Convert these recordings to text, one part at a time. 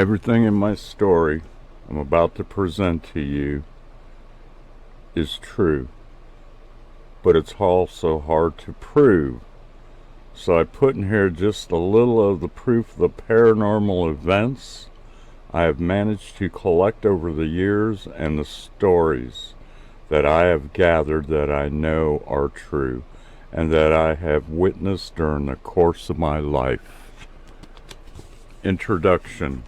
Everything in my story I'm about to present to you is true, but it's also hard to prove. So I put in here just a little of the proof of the paranormal events I have managed to collect over the years and the stories that I have gathered that I know are true and that I have witnessed during the course of my life. Introduction.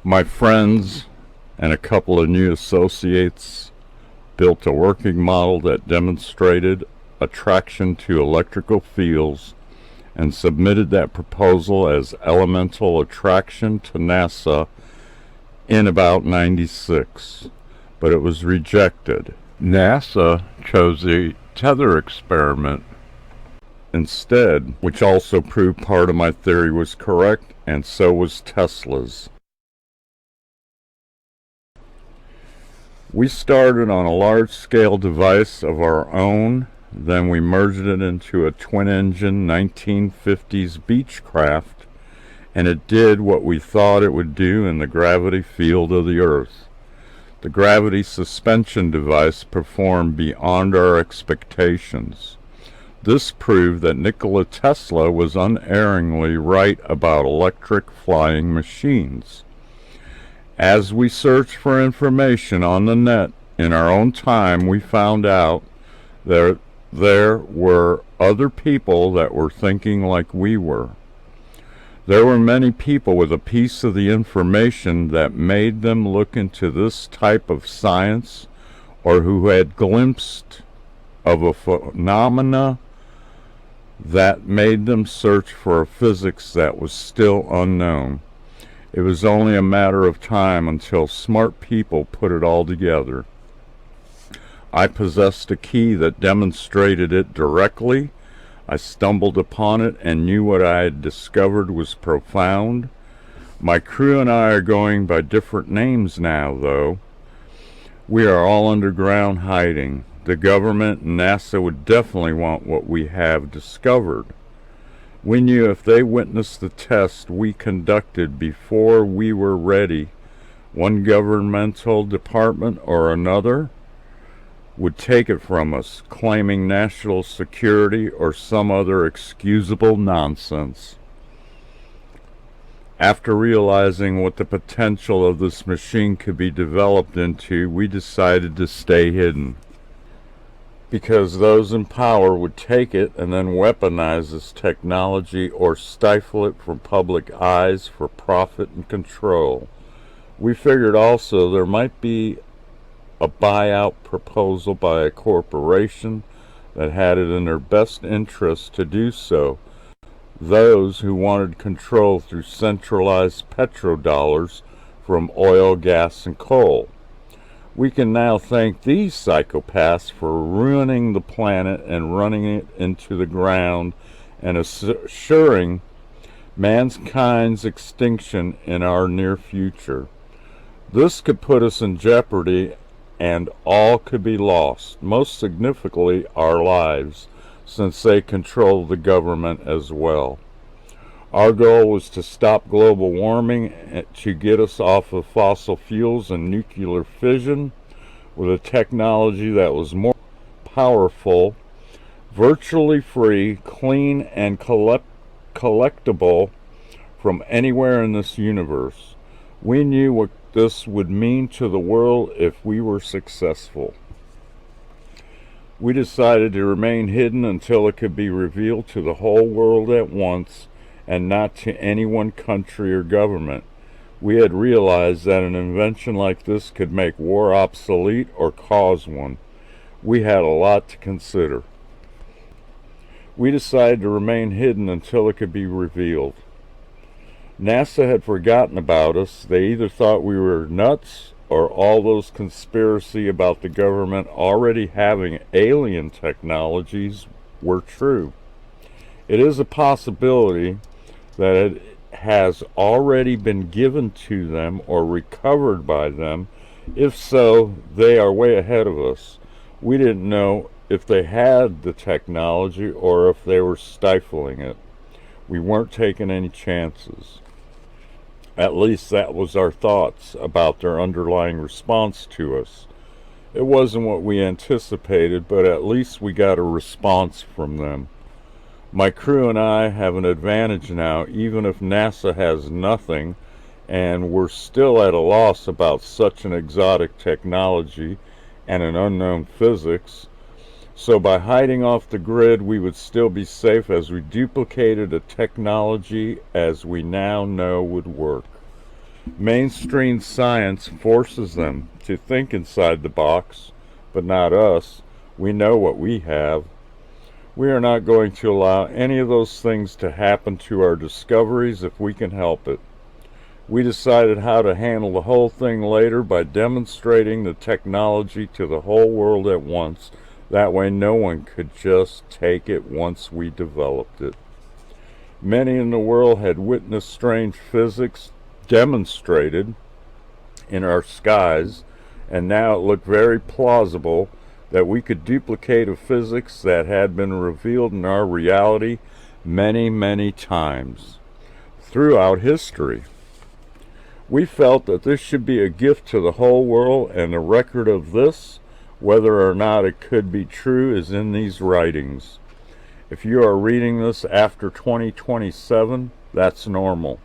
My friends and a couple of new associates built a working model that demonstrated attraction to electrical fields and submitted that proposal as elemental attraction to NASA in about '96, but it was rejected. NASA chose the tether experiment instead, which also proved part of my theory was correct, and so was Tesla's. We started on a large-scale device of our own, then we merged it into a twin-engine 1950s Beechcraft, and it did what we thought it would do in the gravity field of the Earth. The gravity suspension device performed beyond our expectations. This proved that Nikola Tesla was unerringly right about electric flying machines. As we searched for information on the net in our own time, we found out that there were other people that were thinking like we were. There were many people with a piece of the information that made them look into this type of science, or who had glimpsed of a phenomena that made them search for a physics that was still unknown. It was only a matter of time until smart people put it all together. I possessed a key that demonstrated it directly. I stumbled upon it and knew what I had discovered was profound. My crew and I are going by different names now, though. We are all underground hiding. The government and NASA would definitely want what we have discovered. We knew if they witnessed the test we conducted before we were ready, one governmental department or another would take it from us, claiming national security or some other excusable nonsense. After realizing what the potential of this machine could be developed into, we decided to stay hidden, because those in power would take it and then weaponize this technology or stifle it from public eyes for profit and control. We figured also there might be a buyout proposal by a corporation that had it in their best interest to do so, those who wanted control through centralized petrodollars from oil, gas, and coal. We can now thank these psychopaths for ruining the planet and running it into the ground and assuring mankind's extinction in our near future. This could put us in jeopardy and all could be lost, most significantly our lives, since they control the government as well. Our goal was to stop global warming, to get us off of fossil fuels and nuclear fission with a technology that was more powerful, virtually free, clean, and collectible from anywhere in this universe. We knew what this would mean to the world if we were successful. We decided to remain hidden until it could be revealed to the whole world at once, and not to any one country or government. We had realized that an invention like this could make war obsolete or cause one. We had a lot to consider. We decided to remain hidden until it could be revealed. NASA had forgotten about us. They either thought we were nuts or all those conspiracy about the government already having alien technologies were true. It is a possibility that it has already been given to them or recovered by them. If so, they are way ahead of us. We didn't know if they had the technology or if they were stifling it. We weren't taking any chances. At least that was our thoughts about their underlying response to us. It wasn't what we anticipated, but at least we got a response from them. My crew and I have an advantage now, even if NASA has nothing, and we're still at a loss about such an exotic technology and an unknown physics. So by hiding off the grid, we would still be safe as we duplicated a technology as we now know would work. Mainstream science forces them to think inside the box, but not us. We know what we have. We are not going to allow any of those things to happen to our discoveries if we can help it. We decided how to handle the whole thing later by demonstrating the technology to the whole world at once. That way no one could just take it once we developed it. Many in the world had witnessed strange physics demonstrated in our skies, and now it looked very plausible that we could duplicate a physics that had been revealed in our reality many, many times throughout history. We felt that this should be a gift to the whole world, and the record of this, whether or not it could be true, is in these writings. If you are reading this after 2027, that's normal.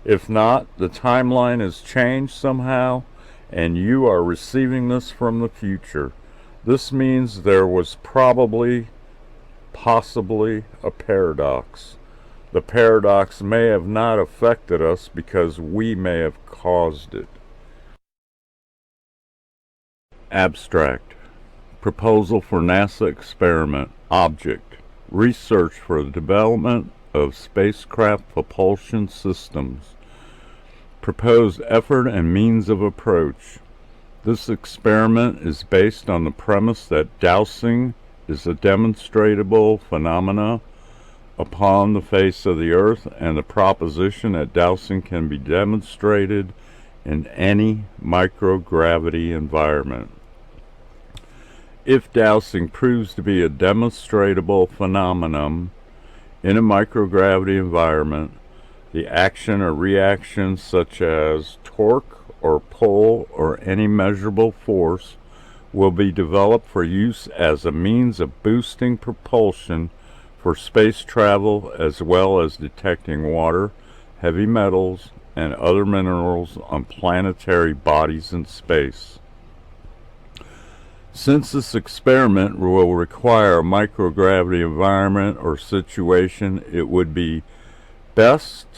If not, the timeline has changed somehow, and you are receiving this from the future. This means there was possibly a paradox. The paradox may have not affected us because we may have caused it. Abstract. Proposal for NASA experiment. Object. Research for the development of spacecraft propulsion systems. Proposed effort and means of approach. This experiment is based on the premise that dowsing is a demonstrable phenomena upon the face of the Earth, and the proposition that dowsing can be demonstrated in any microgravity environment. If dowsing proves to be a demonstrable phenomenon in a microgravity environment, the action or reaction such as torque or pull or any measurable force will be developed for use as a means of boosting propulsion for space travel, as well as detecting water, heavy metals, and other minerals on planetary bodies in space. Since this experiment will require a microgravity environment or situation, it would be best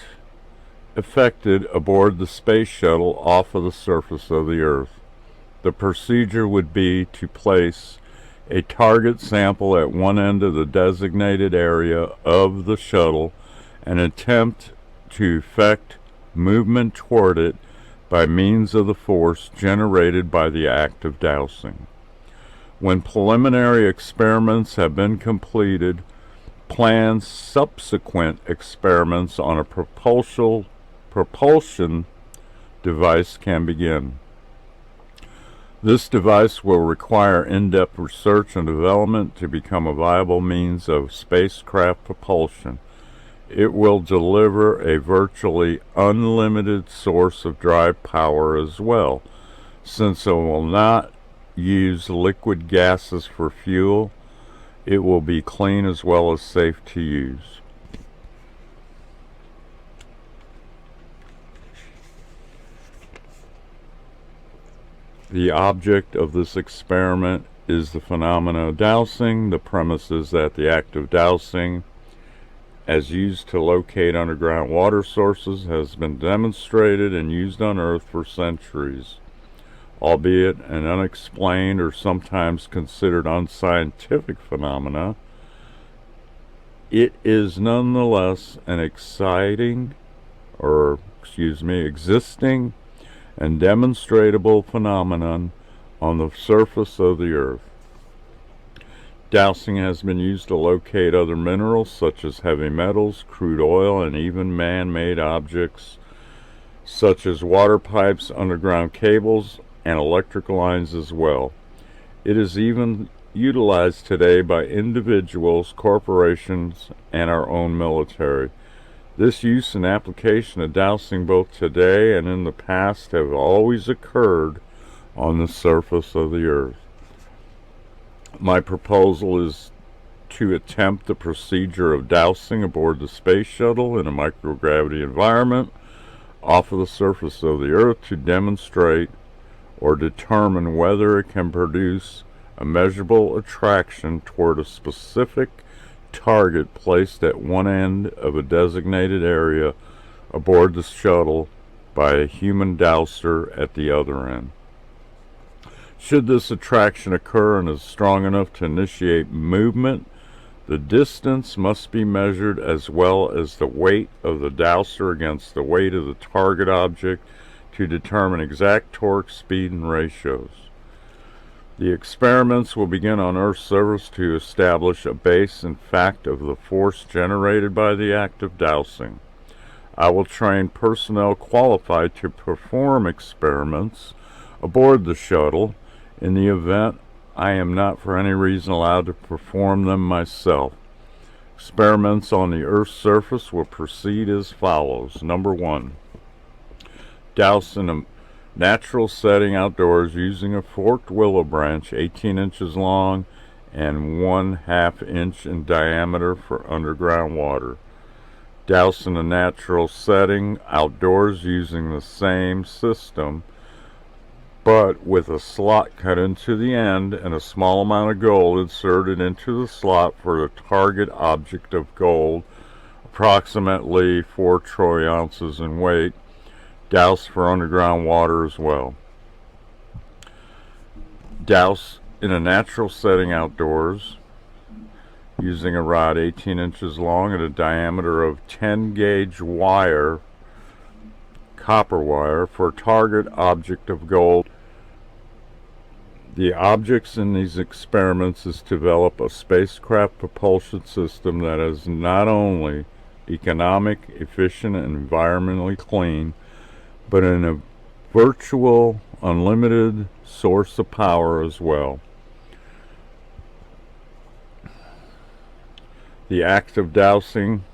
effected aboard the space shuttle off of the surface of the Earth. The procedure would be to place a target sample at one end of the designated area of the shuttle and attempt to effect movement toward it by means of the force generated by the act of dowsing. When preliminary experiments have been completed, plan subsequent experiments on a propulsion device can begin. This device will require in-depth research and development to become a viable means of spacecraft propulsion. It will deliver a virtually unlimited source of drive power as well, since it will not use liquid gases for fuel. It will be clean as well as safe to use. The object of this experiment is the phenomena of dowsing. The premise is that the act of dowsing, as used to locate underground water sources, has been demonstrated and used on Earth for centuries. Albeit an unexplained or sometimes considered unscientific phenomena, it is nonetheless an existing and demonstrable phenomenon on the surface of the Earth. Dowsing has been used to locate other minerals such as heavy metals, crude oil, and even man-made objects such as water pipes, underground cables, and electric lines as well. It is even utilized today by individuals, corporations, and our own military. This use and application of dowsing both today and in the past have always occurred on the surface of the Earth. My proposal is to attempt the procedure of dowsing aboard the space shuttle in a microgravity environment off of the surface of the Earth to demonstrate or determine whether it can produce a measurable attraction toward a specific target placed at one end of a designated area aboard the shuttle by a human dowser at the other end. Should this attraction occur and is strong enough to initiate movement, the distance must be measured as well as the weight of the dowser against the weight of the target object to determine exact torque, speed, and ratios. The experiments will begin on Earth's surface to establish a base in fact of the force generated by the act of dowsing. I will train personnel qualified to perform experiments aboard the shuttle in the event I am not for any reason allowed to perform them myself. Experiments on the Earth's surface will proceed as follows. Number 1. Douse in a natural setting outdoors using a forked willow branch 18 inches long and 1/2 inch in diameter for underground water. Douse in a natural setting outdoors using the same system, but with a slot cut into the end and a small amount of gold inserted into the slot for the target object of gold, approximately 4 troy ounces in weight. Douse for underground water as well. Douse in a natural setting outdoors using a rod 18 inches long and a diameter of 10 gauge wire, copper wire, for target object of gold. The objects in these experiments is to develop a spacecraft propulsion system that is not only economic, efficient, and environmentally clean, but in a virtual, unlimited source of power as well. The act of dowsing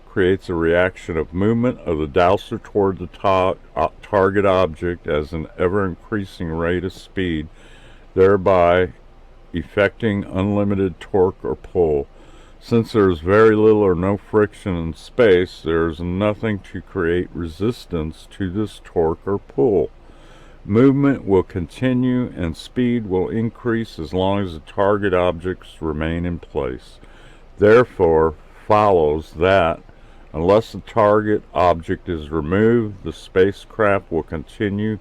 creates a reaction of movement of the dowser toward the target object as an ever-increasing rate of speed, thereby effecting unlimited torque or pull. Since there is very little or no friction in space, there is nothing to create resistance to this torque or pull. Movement will continue and speed will increase as long as the target objects remain in place. Therefore, follows that unless the target object is removed, the spacecraft will continue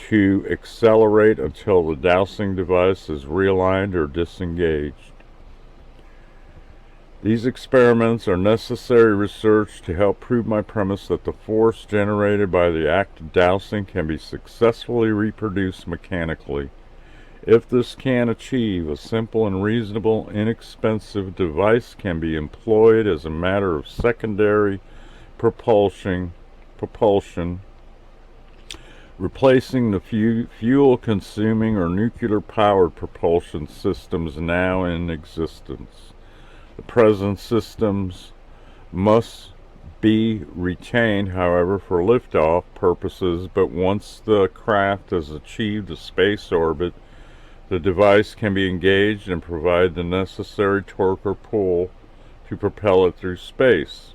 to accelerate until the dowsing device is realigned or disengaged. These experiments are necessary research to help prove my premise that the force generated by the act of dowsing can be successfully reproduced mechanically. If this can achieve, a simple and reasonable, inexpensive device can be employed as a matter of secondary propulsion, replacing the fuel-consuming or nuclear-powered propulsion systems now in existence. The present systems must be retained, however, for liftoff purposes, but once the craft has achieved a space orbit, the device can be engaged and provide the necessary torque or pull to propel it through space.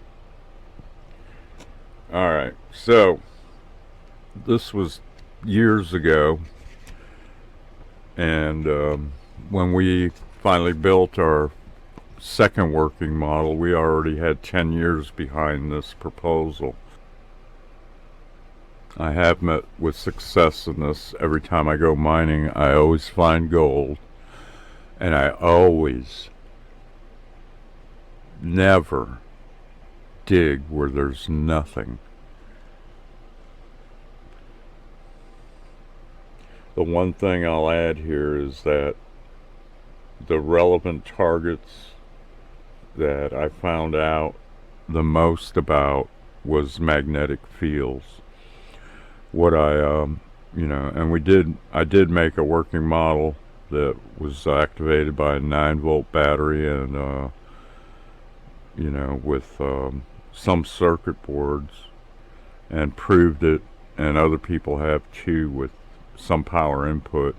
Alright, so this was years ago, and when we finally built our second working model, we already had 10 years behind this proposal. I have met with success in this. Every time I go mining, I always find gold, and I always never dig where there's nothing. The one thing I'll add here is that the relevant targets that I found out the most about was magnetic fields. What and I did make a working model that was activated by a 9-volt battery, and with some circuit boards, and proved it, and other people have too with some power input.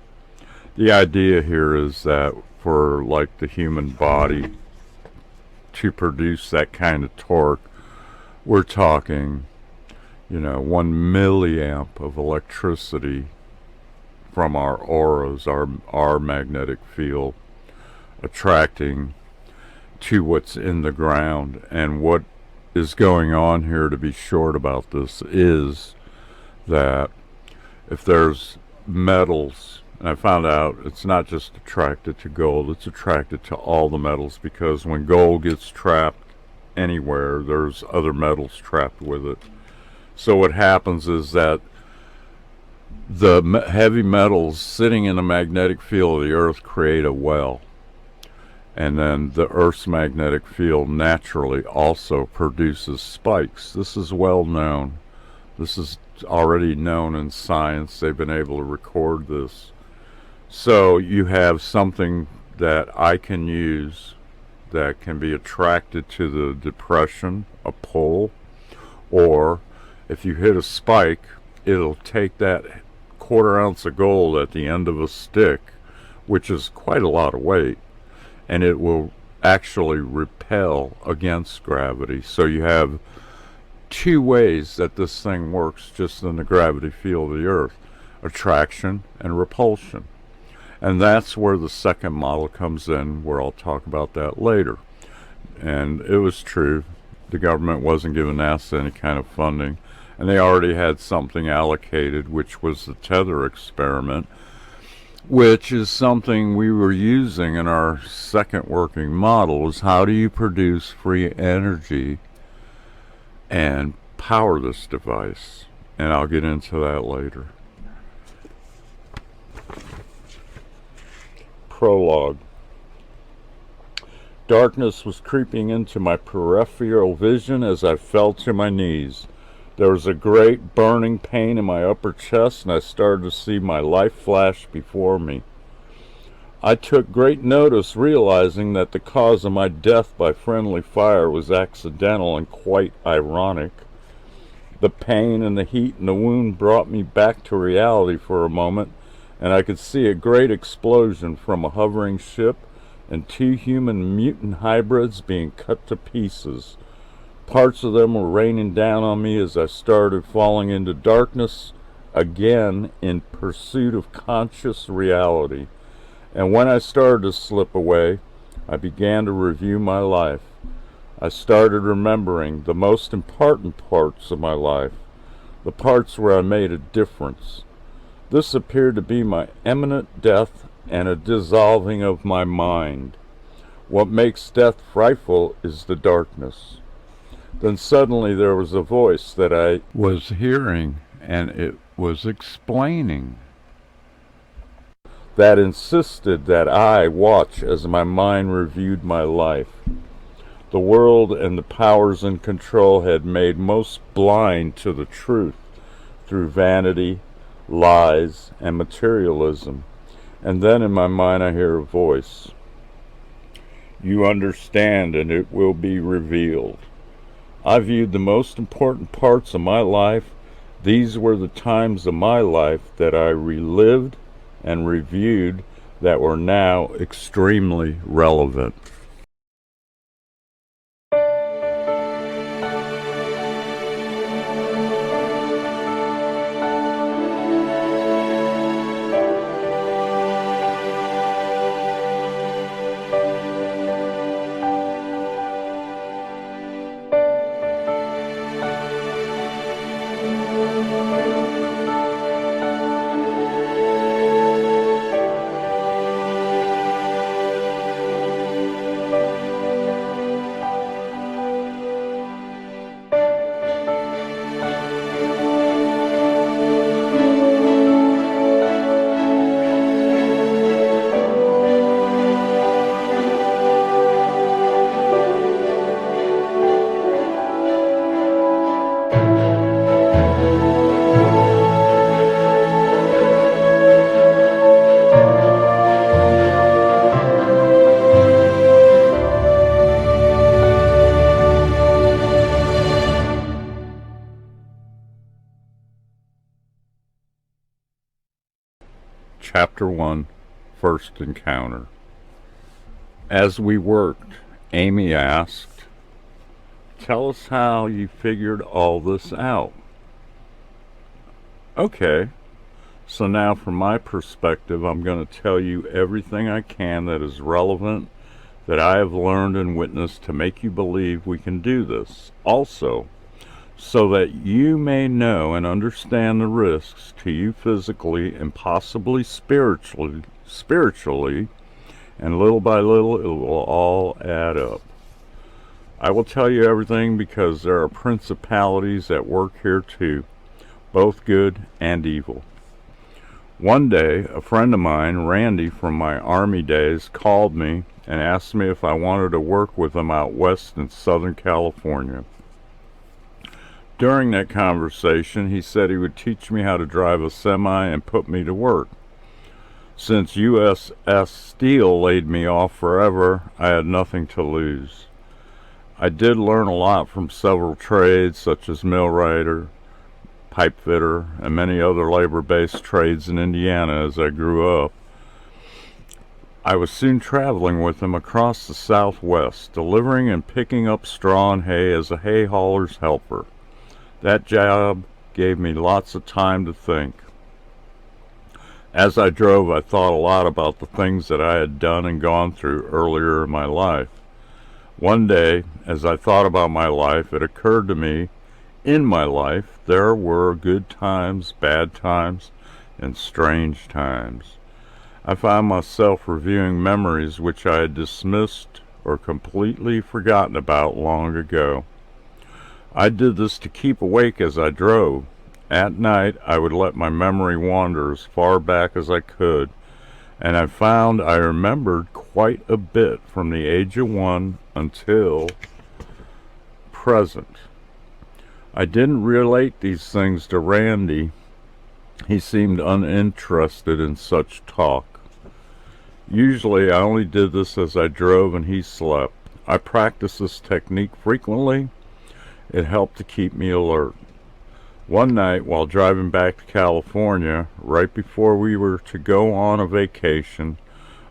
The idea here is that for like the human body to produce that kind of torque, we're talking 1 milliamp of electricity from our auras, our magnetic field, attracting to what's in the ground. And what is going on here, to be short about this, is that if there's metals, and I found out it's not just attracted to gold, it's attracted to all the metals, because when gold gets trapped anywhere, there's other metals trapped with it. So what happens is that the heavy metals sitting in the magnetic field of the earth create a well, and then the earth's magnetic field naturally also produces spikes. This is well known. This is already known in science. They've been able to record this. So you have something that I can use that can be attracted to the depression, a pull, or if you hit a spike, it'll take that 1/4 ounce of gold at the end of a stick, which is quite a lot of weight, and it will actually repel against gravity. So you have 2 ways that this thing works just in the gravity field of the earth: attraction and repulsion. And that's where the second model comes in, where I'll talk about that later. And it was true, the government wasn't giving NASA any kind of funding, and they already had something allocated, which was the tether experiment, which is something we were using in our second working model. Is how do you produce free energy and power this device? And I'll get into that later. Prologue. Darkness was creeping into my peripheral vision as I fell to my knees. There was a great burning pain in my upper chest, and I started to see my life flash before me. I took great notice, realizing that the cause of my death by friendly fire was accidental and quite ironic. The pain and the heat and the wound brought me back to reality for a moment, and I could see a great explosion from a hovering ship and 2 human mutant hybrids being cut to pieces. Parts of them were raining down on me as I started falling into darkness again in pursuit of conscious reality. And when I started to slip away, I began to review my life. I started remembering the most important parts of my life, the parts where I made a difference. This appeared to be my imminent death and a dissolving of my mind. What makes death frightful is the darkness. Then suddenly there was a voice that I was hearing, and it was explaining, that insisted that I watch as my mind reviewed my life. The world and the powers in control had made most blind to the truth through vanity, lies, and materialism. And then in my mind I hear a voice. You understand, and it will be revealed. I viewed the most important parts of my life. These were the times of my life that I relived and reviewed that were now extremely relevant. Chapter 1, First Encounter. As we worked, Amy asked, "Tell us how you figured all this out." Okay, so now from my perspective, I'm going to tell you everything I can that is relevant, that I have learned and witnessed to make you believe we can do this. Also, so that you may know and understand the risks to you physically and possibly spiritually, and little by little it will all add up. I will tell you everything because there are principalities at work here too, both good and evil. One day, a friend of mine, Randy from my Army days, called me and asked me if I wanted to work with him out west in Southern California. During that conversation, he said he would teach me how to drive a semi and put me to work. Since USS Steel laid me off forever, I had nothing to lose. I did learn a lot from several trades such as millwrighter, pipe fitter, and many other labor-based trades in Indiana as I grew up. I was soon traveling with him across the Southwest, delivering and picking up straw and hay as a hay hauler's helper. That job gave me lots of time to think. As I drove, I thought a lot about the things that I had done and gone through earlier in my life. One day, as I thought about my life, it occurred to me, in my life, there were good times, bad times, and strange times. I found myself reviewing memories which I had dismissed or completely forgotten about long ago. I did this to keep awake as I drove. At night, I would let my memory wander as far back as I could, and I found I remembered quite a bit from the age of 1 until present. I didn't relate these things to Randy. He seemed uninterested in such talk. Usually, I only did this as I drove and he slept. I practiced this technique frequently. It helped to keep me alert. One night, while driving back to California, right before we were to go on a vacation,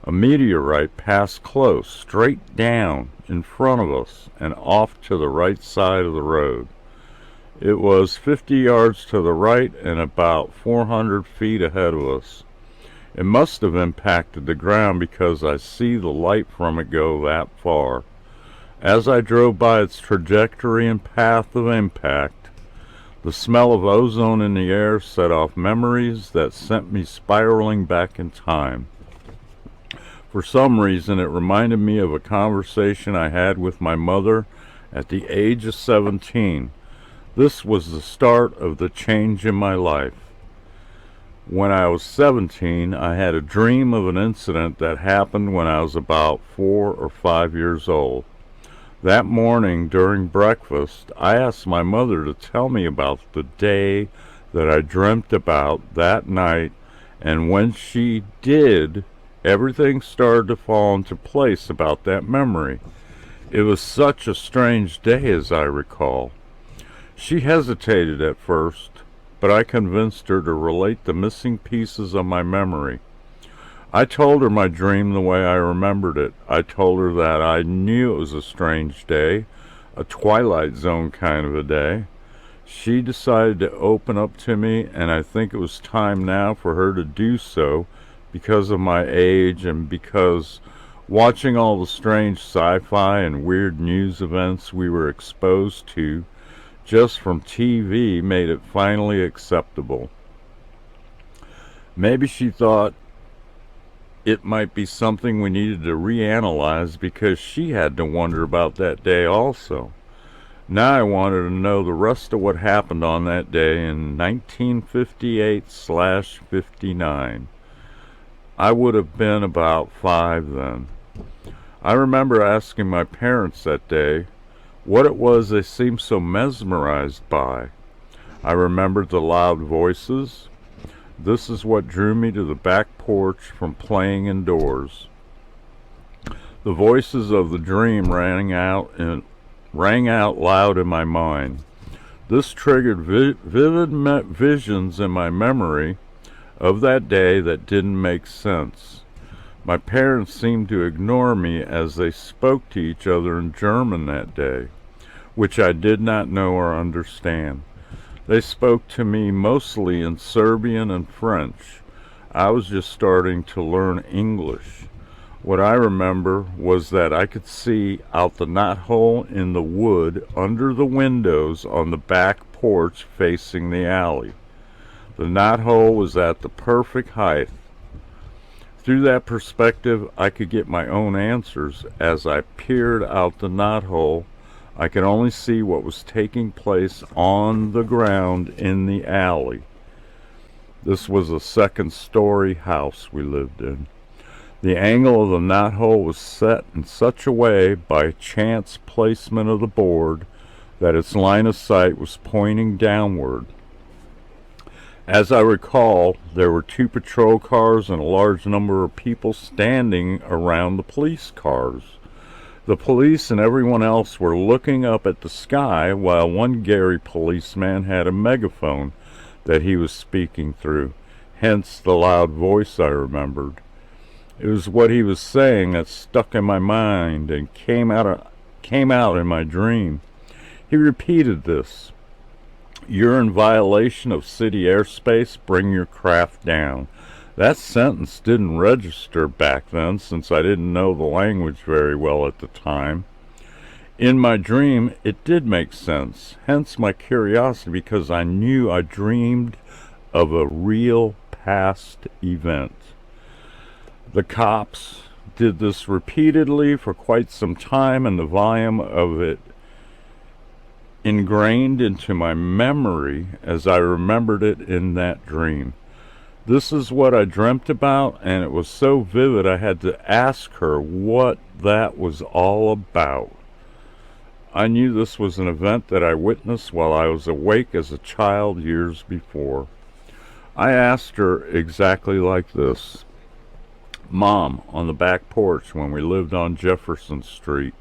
a meteorite passed close, straight down in front of us and off to the right side of the road. It was 50 yards to the right and about 400 feet ahead of us. It must have impacted the ground because I see the light from it go that far. As I drove by its trajectory and path of impact, the smell of ozone in the air set off memories that sent me spiraling back in time. For some reason, it reminded me of a conversation I had with my mother at the age of 17. This was the start of the change in my life. When I was 17, I had a dream of an incident that happened when I was about 4 or 5 years old. That morning during breakfast, I asked my mother to tell me about the day that I dreamt about that night, and when she did, everything started to fall into place about that memory. It was such a strange day, as I recall. She hesitated at first, but I convinced her to relate the missing pieces of my memory. I told her my dream the way I remembered it. I told her that I knew it was a strange day, a Twilight Zone kind of a day. She decided to open up to me, and I think it was time now for her to do so because of my age and because watching all the strange sci-fi and weird news events we were exposed to just from TV made it finally acceptable. Maybe she thought it might be something we needed to reanalyze because she had to wonder about that day also. Now I wanted to know the rest of what happened on that day in 1958/59. I would have been about 5 then. I remember asking my parents that day what it was they seemed so mesmerized by. I remembered the loud voices. This is what drew me to the back porch from playing indoors. The voices of the dream rang out loud in my mind. This triggered vivid visions in my memory of that day that didn't make sense. My parents seemed to ignore me as they spoke to each other in German that day, which I did not know or understand. They spoke to me mostly in Serbian and French. I was just starting to learn English. What I remember was that I could see out the knothole in the wood under the windows on the back porch facing the alley. The knothole was at the perfect height. Through that perspective, I could get my own answers. As I peered out the knothole, I could only see what was taking place on the ground in the alley. This was a second-story house we lived in. The angle of the knothole was set in such a way by chance placement of the board that its line of sight was pointing downward. As I recall, there were 2 patrol cars and a large number of people standing around the police cars. The police and everyone else were looking up at the sky while one Gary policeman had a megaphone that he was speaking through, hence the loud voice I remembered. It was what he was saying that stuck in my mind and came out in my dream. He repeated this: "You're in violation of city airspace, bring your craft down." That sentence didn't register back then since I didn't know the language very well at the time. In my dream, it did make sense, hence my curiosity, because I knew I dreamed of a real past event. The cops did this repeatedly for quite some time, and the volume of it ingrained into my memory as I remembered it in that dream. This is what I dreamt about, and it was so vivid I had to ask her what that was all about. I knew this was an event that I witnessed while I was awake as a child years before. I asked her exactly like this: "Mom, on the back porch when we lived on Jefferson Street,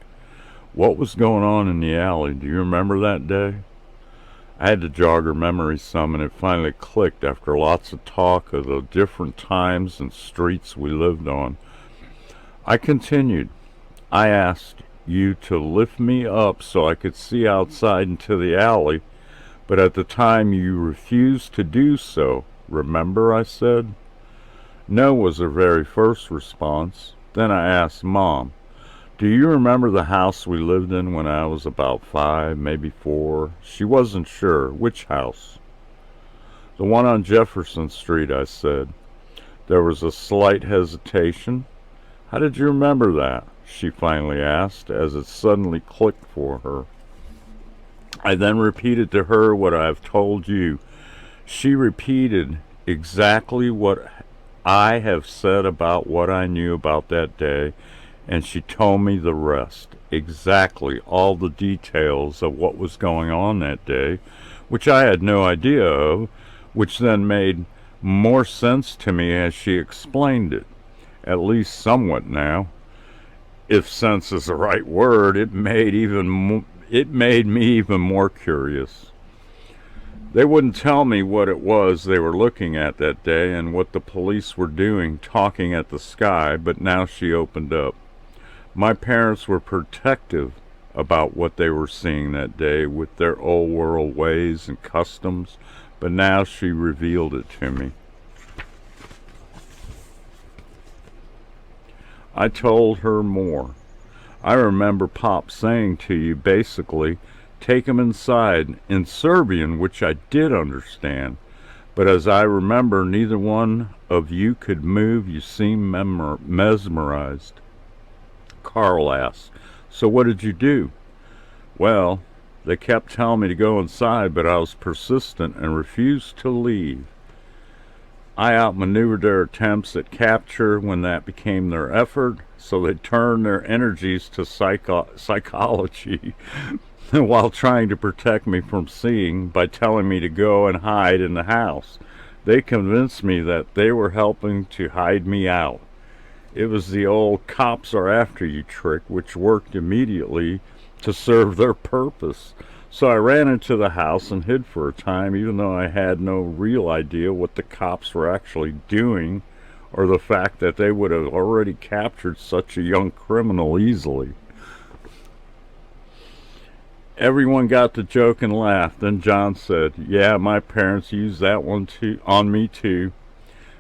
what was going on in the alley? Do you remember that day?" I had to jog her memory some, and it finally clicked after lots of talk of the different times and streets we lived on. I continued. "I asked you to lift me up so I could see outside into the alley, but at the time you refused to do so. Remember?" I said. "No," was her very first response. Then I asked, "Mom, do you remember the house we lived in when I was about 5, maybe 4? She wasn't sure. "Which house?" "The one on Jefferson Street," I said. There was a slight hesitation. "How did you remember that?" she finally asked, as it suddenly clicked for her. I then repeated to her what I have told you. She repeated exactly what I have said about what I knew about that day, and she told me the rest, exactly all the details of what was going on that day, which I had no idea of, which then made more sense to me as she explained it, at least somewhat now. If sense is the right word, it made me even more curious. They wouldn't tell me what it was they were looking at that day and what the police were doing, talking at the sky, but now she opened up. My parents were protective about what they were seeing that day with their old world ways and customs, but now she revealed it to me. I told her more. I remember Pop saying to you basically, "Take him inside," in Serbian, which I did understand, but as I remember, neither one of you could move. You seemed mesmerized. Carl asked, "So what did you do?" "Well, they kept telling me to go inside, but I was persistent and refused to leave. I outmaneuvered their attempts at capture when that became their effort, so they turned their energies to psychology while trying to protect me from seeing by telling me to go and hide in the house. They convinced me that they were helping to hide me out. It was the old cops are after you trick, which worked immediately to serve their purpose. So I ran into the house and hid for a time, even though I had no real idea what the cops were actually doing, or the fact that they would have already captured such a young criminal easily. Everyone got the joke and laughed. Then John said, "Yeah, my parents used that one too, on me too."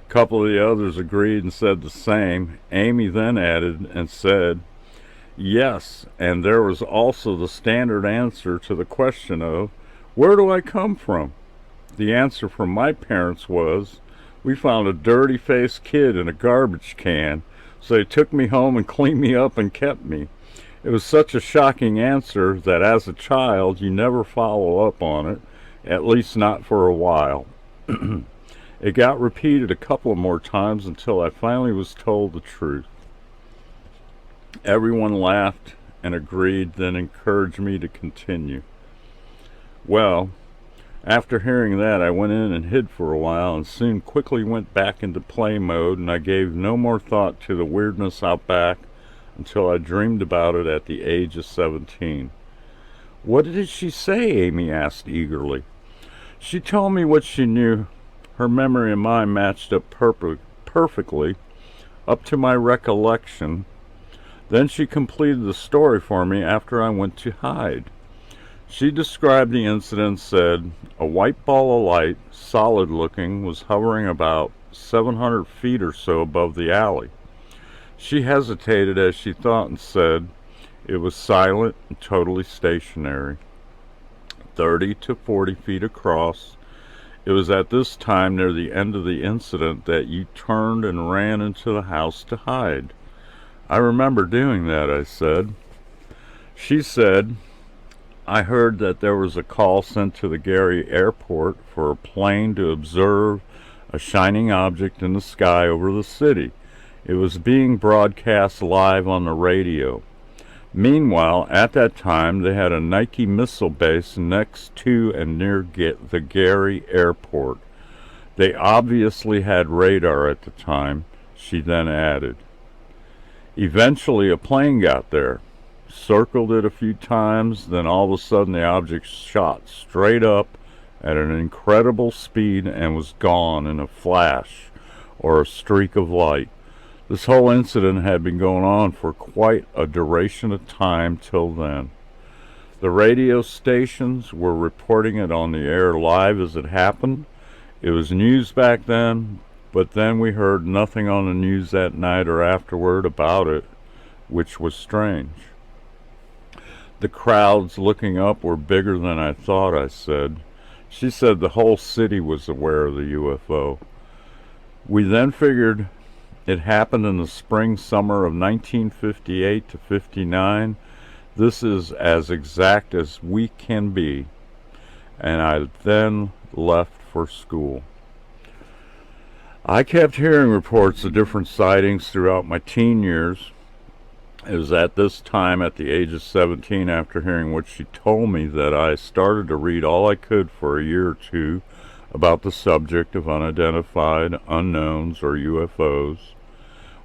A couple of the others agreed and said the same. Amy then added and said, "Yes, and there was also the standard answer to the question of, where do I come from?" The answer from my parents was, "We found a dirty-faced kid in a garbage can, so they took me home and cleaned me up and kept me." It was such a shocking answer that as a child you never follow up on it, at least not for a while. It got repeated a couple of more times until I finally was told the truth. Everyone laughed and agreed, then encouraged me to continue. Well, after hearing that, I went in and hid for a while and soon quickly went back into play mode, and I gave no more thought to the weirdness out back until I dreamed about it at the age of 17. "What did she say?" Amy asked eagerly. "She told me what she knew. Her memory and mine matched up perfectly, up to my recollection. Then she completed the story for me after I went to hide. She described the incident and said, a white ball of light, solid looking, was hovering about 700 feet or so above the alley. She hesitated as she thought and said, it was silent and totally stationary, 30 to 40 feet across. It was at this time near the end of the incident that you turned and ran into the house to hide." "I remember doing that," I said. She said, "I heard that there was a call sent to the Gary airport for a plane to observe a shining object in the sky over the city. It was being broadcast live on the radio. Meanwhile, at that time, they had a Nike missile base next to and near the Gary airport. They obviously had radar at the time," she then added. "Eventually, a plane got there, circled it a few times, then all of a sudden the object shot straight up at an incredible speed and was gone in a flash or a streak of light. This whole incident had been going on for quite a duration of time till then. The radio stations were reporting it on the air live as it happened. It was news back then, but then we heard nothing on the news that night or afterward about it, which was strange." "The crowds looking up were bigger than I thought," I said. She said the whole city was aware of the UFO. "We then figured it happened in the spring-summer of 1958 to 59. This is as exact as we can be." And I then left for school. I kept hearing reports of different sightings throughout my teen years. It was at this time, at the age of 17, after hearing what she told me, that I started to read all I could for a year or two about the subject of unidentified unknowns or UFOs.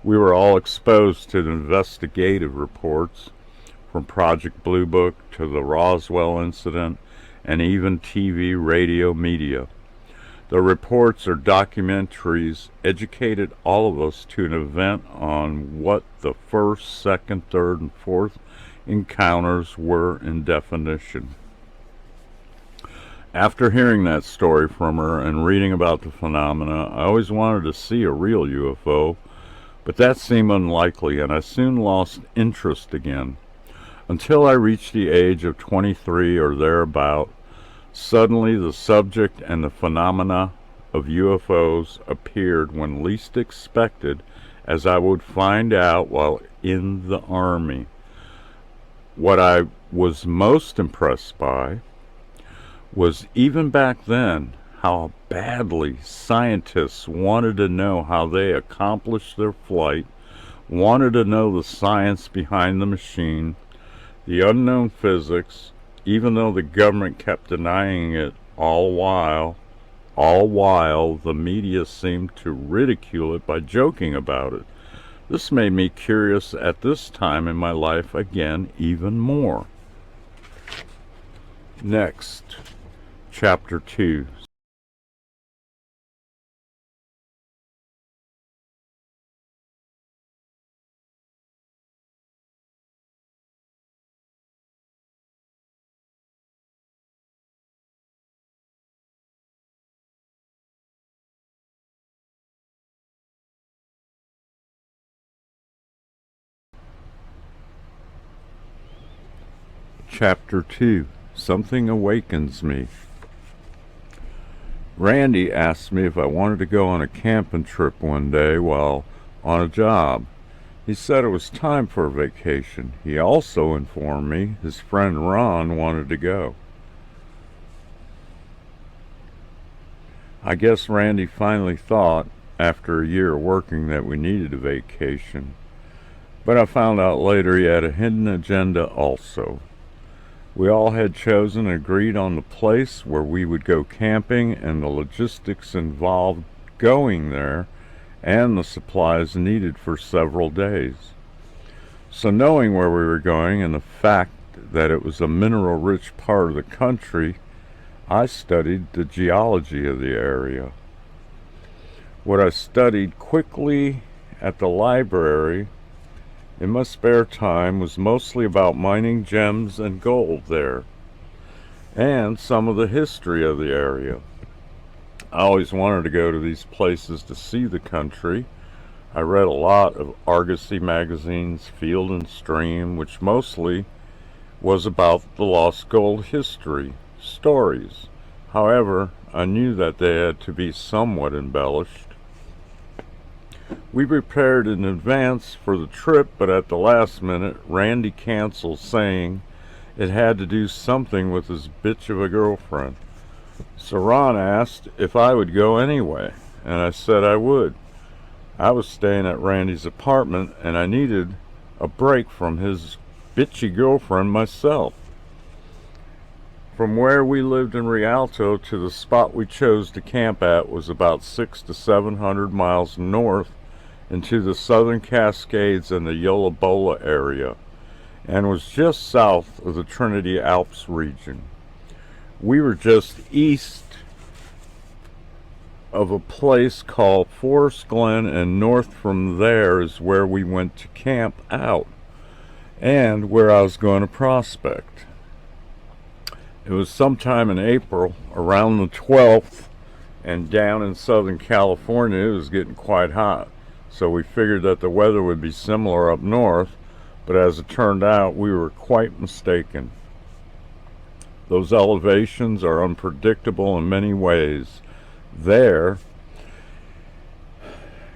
We were all exposed to the investigative reports, from Project Blue Book to the Roswell incident, and even TV, radio, media. The reports or documentaries educated all of us to an event on what the first, second, third, and fourth encounters were in definition. After hearing that story from her and reading about the phenomena, I always wanted to see a real UFO, but that seemed unlikely, and I soon lost interest again. Until I reached the age of 23 or thereabout, suddenly the subject and the phenomena of UFOs appeared when least expected, as I would find out while in the Army. What I was most impressed by was, even back then, how badly scientists wanted to know how they accomplished their flight, wanted to know the science behind the machine, the unknown physics, even though the government kept denying it, all while the media seemed to ridicule it by joking about it. This made me curious at this time in my life again even more. Next, Chapter 2. Chapter 2. Something Awakens Me. Randy asked me if I wanted to go on a camping trip one day while on a job. He said it was time for a vacation. He also informed me his friend Ron wanted to go. I guess Randy finally thought, after a year of working, that we needed a vacation. But I found out later he had a hidden agenda also. We all had chosen and agreed on the place where we would go camping and the logistics involved going there and the supplies needed for several days. So knowing where we were going and the fact that it was a mineral-rich part of the country, I studied the geology of the area. What I studied quickly at the library in my spare time was mostly about mining gems and gold there, and some of the history of the area. I always wanted to go to these places to see the country. I read a lot of Argosy magazines, Field and Stream, which mostly was about the lost gold history, stories. However, I knew that they had to be somewhat embellished. We prepared in advance for the trip, but at the last minute, Randy canceled, saying it had to do something with his bitch of a girlfriend. So Ron asked if I would go anyway, and I said I would. I was staying at Randy's apartment, and I needed a break from his bitchy girlfriend myself. From where we lived in Rialto to the spot we chose to camp at was about 600 to 700 miles north into the southern Cascades and the Yola-Bola area, and was just south of the Trinity Alps region. We were just east of a place called Forest Glen, and north from there is where we went to camp out, and where I was going to prospect. It was sometime in April, around the 12th, and down in Southern California it was getting quite hot. So we figured that the weather would be similar up north, but as it turned out, we were quite mistaken. Those elevations are unpredictable in many ways. There,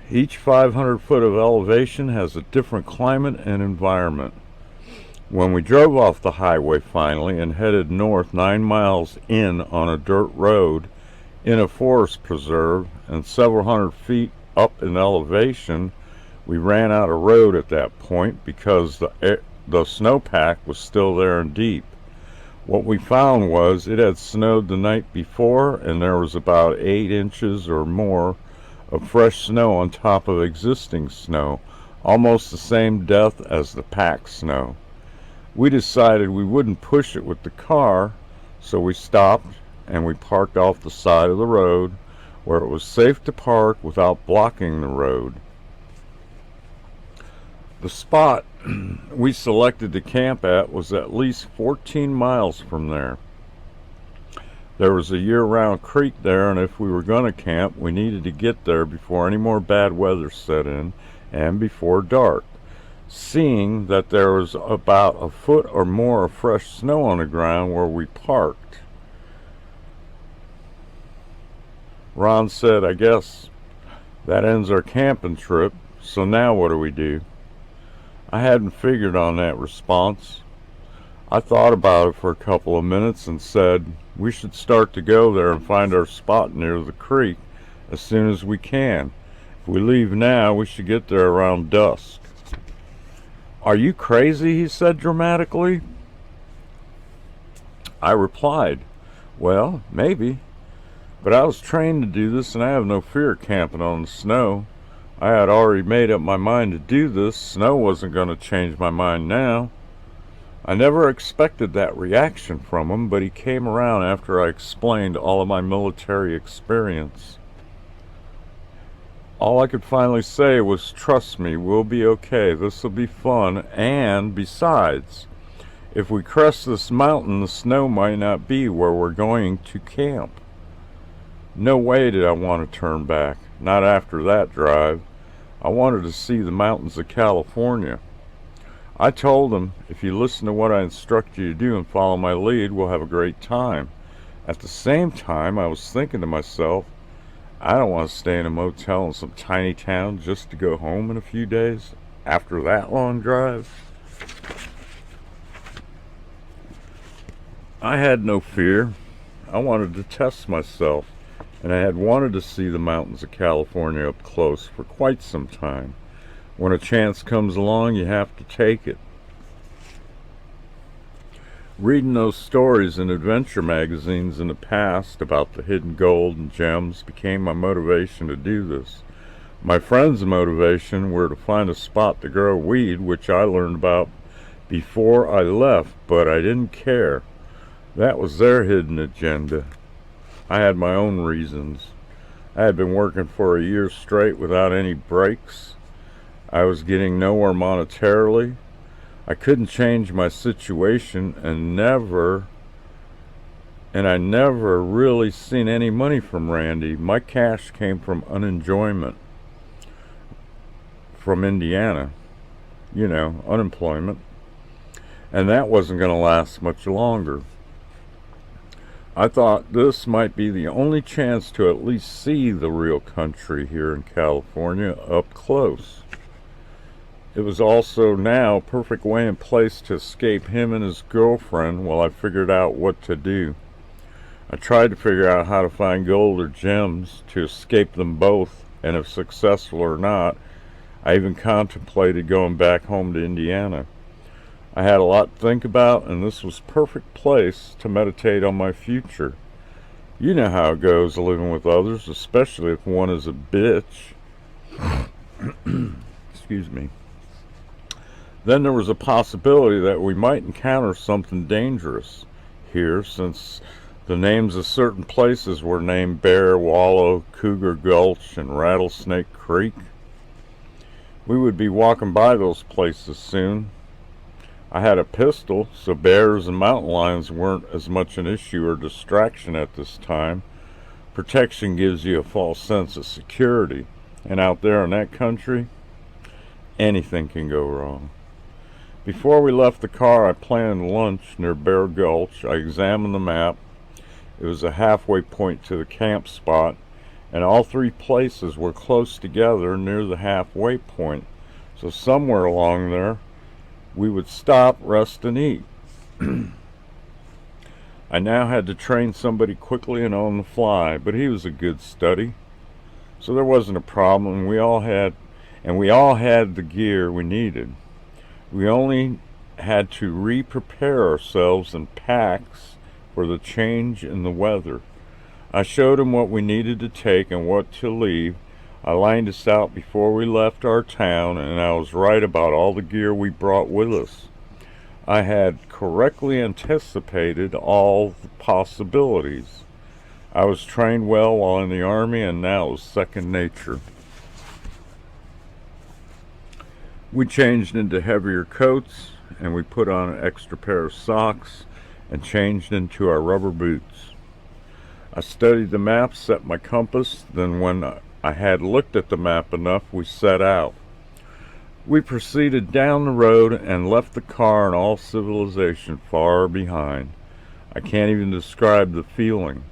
each 500 foot of elevation has a different climate and environment. When we drove off the highway finally and headed north 9 miles in on a dirt road in a forest preserve and several hundred feet up in elevation, we ran out of road at that point because the snowpack was still there and deep. What we found was it had snowed the night before, and there was about 8 inches or more of fresh snow on top of existing snow, almost the same depth as the packed snow. We decided we wouldn't push it with the car, so we stopped and we parked off the side of the road where it was safe to park without blocking the road. The spot we selected to camp at was at least 14 miles from there. There was a year-round creek there, and if we were going to camp, we needed to get there before any more bad weather set in and before dark. Seeing that there was about a foot or more of fresh snow on the ground where we parked, Ron said, "I guess that ends our camping trip, so now what do we do?" I hadn't figured on that response. I thought about it for a couple of minutes and said, we should start to go there and find our spot near the creek as soon as we can. If we leave now, we should get there around dusk. "Are you crazy?" he said dramatically. I replied, "Well, maybe. But I was trained to do this, and I have no fear of camping on the snow. I had already made up my mind to do this. Snow wasn't going to change my mind now." I never expected that reaction from him, but he came around after I explained all of my military experience. All I could finally say was, trust me, we'll be okay. This will be fun. And besides, if we crest this mountain, the snow might not be where we're going to camp. No way did I want to turn back. Not after that drive. I wanted to see the mountains of California. I told him, if you listen to what I instruct you to do and follow my lead, we'll have a great time. At the same time, I was thinking to myself, I don't want to stay in a motel in some tiny town just to go home in a few days after that long drive. I had no fear. I wanted to test myself, and I had wanted to see the mountains of California up close for quite some time. When a chance comes along, you have to take it. Reading those stories in adventure magazines in the past about the hidden gold and gems became my motivation to do this. My friends' motivation were to find a spot to grow weed, which I learned about before I left, but I didn't care. That was their hidden agenda. I had my own reasons. I had been working for a year straight without any breaks. I was getting nowhere monetarily. I couldn't change my situation and I never really seen any money from Randy. My cash came from unenjoyment from Indiana. Unemployment. And that wasn't going to last much longer. I thought this might be the only chance to at least see the real country here in California up close. It was also now a perfect way and place to escape him and his girlfriend while I figured out what to do. I tried to figure out how to find gold or gems to escape them both, and if successful or not, I even contemplated going back home to Indiana. I had a lot to think about, and this was a perfect place to meditate on my future. You know how it goes living with others, especially if one is a bitch. Excuse me. Then there was a possibility that we might encounter something dangerous here, since the names of certain places were named Bear Wallow, Cougar Gulch, and Rattlesnake Creek. We would be walking by those places soon. I had a pistol, so bears and mountain lions weren't as much an issue or distraction at this time. Protection gives you a false sense of security, and out there in that country, anything can go wrong. Before we left the car, I planned lunch near Bear Gulch. I examined the map. It was a halfway point to the camp spot, and all three places were close together near the halfway point. So somewhere along there, we would stop, rest, and eat. I now had to train somebody quickly and on the fly, but he was a good study. So there wasn't a problem. We all had the gear we needed. We only had to re-prepare ourselves in packs for the change in the weather. I showed him what we needed to take and what to leave. I lined us out before we left our town, and I was right about all the gear we brought with us. I had correctly anticipated all the possibilities. I was trained well while in the Army, and now it was second nature. We changed into heavier coats, and we put on an extra pair of socks and changed into our rubber boots. I studied the map, set my compass, then when I had looked at the map enough, we set out. We proceeded down the road and left the car and all civilization far behind. I can't even describe the feeling.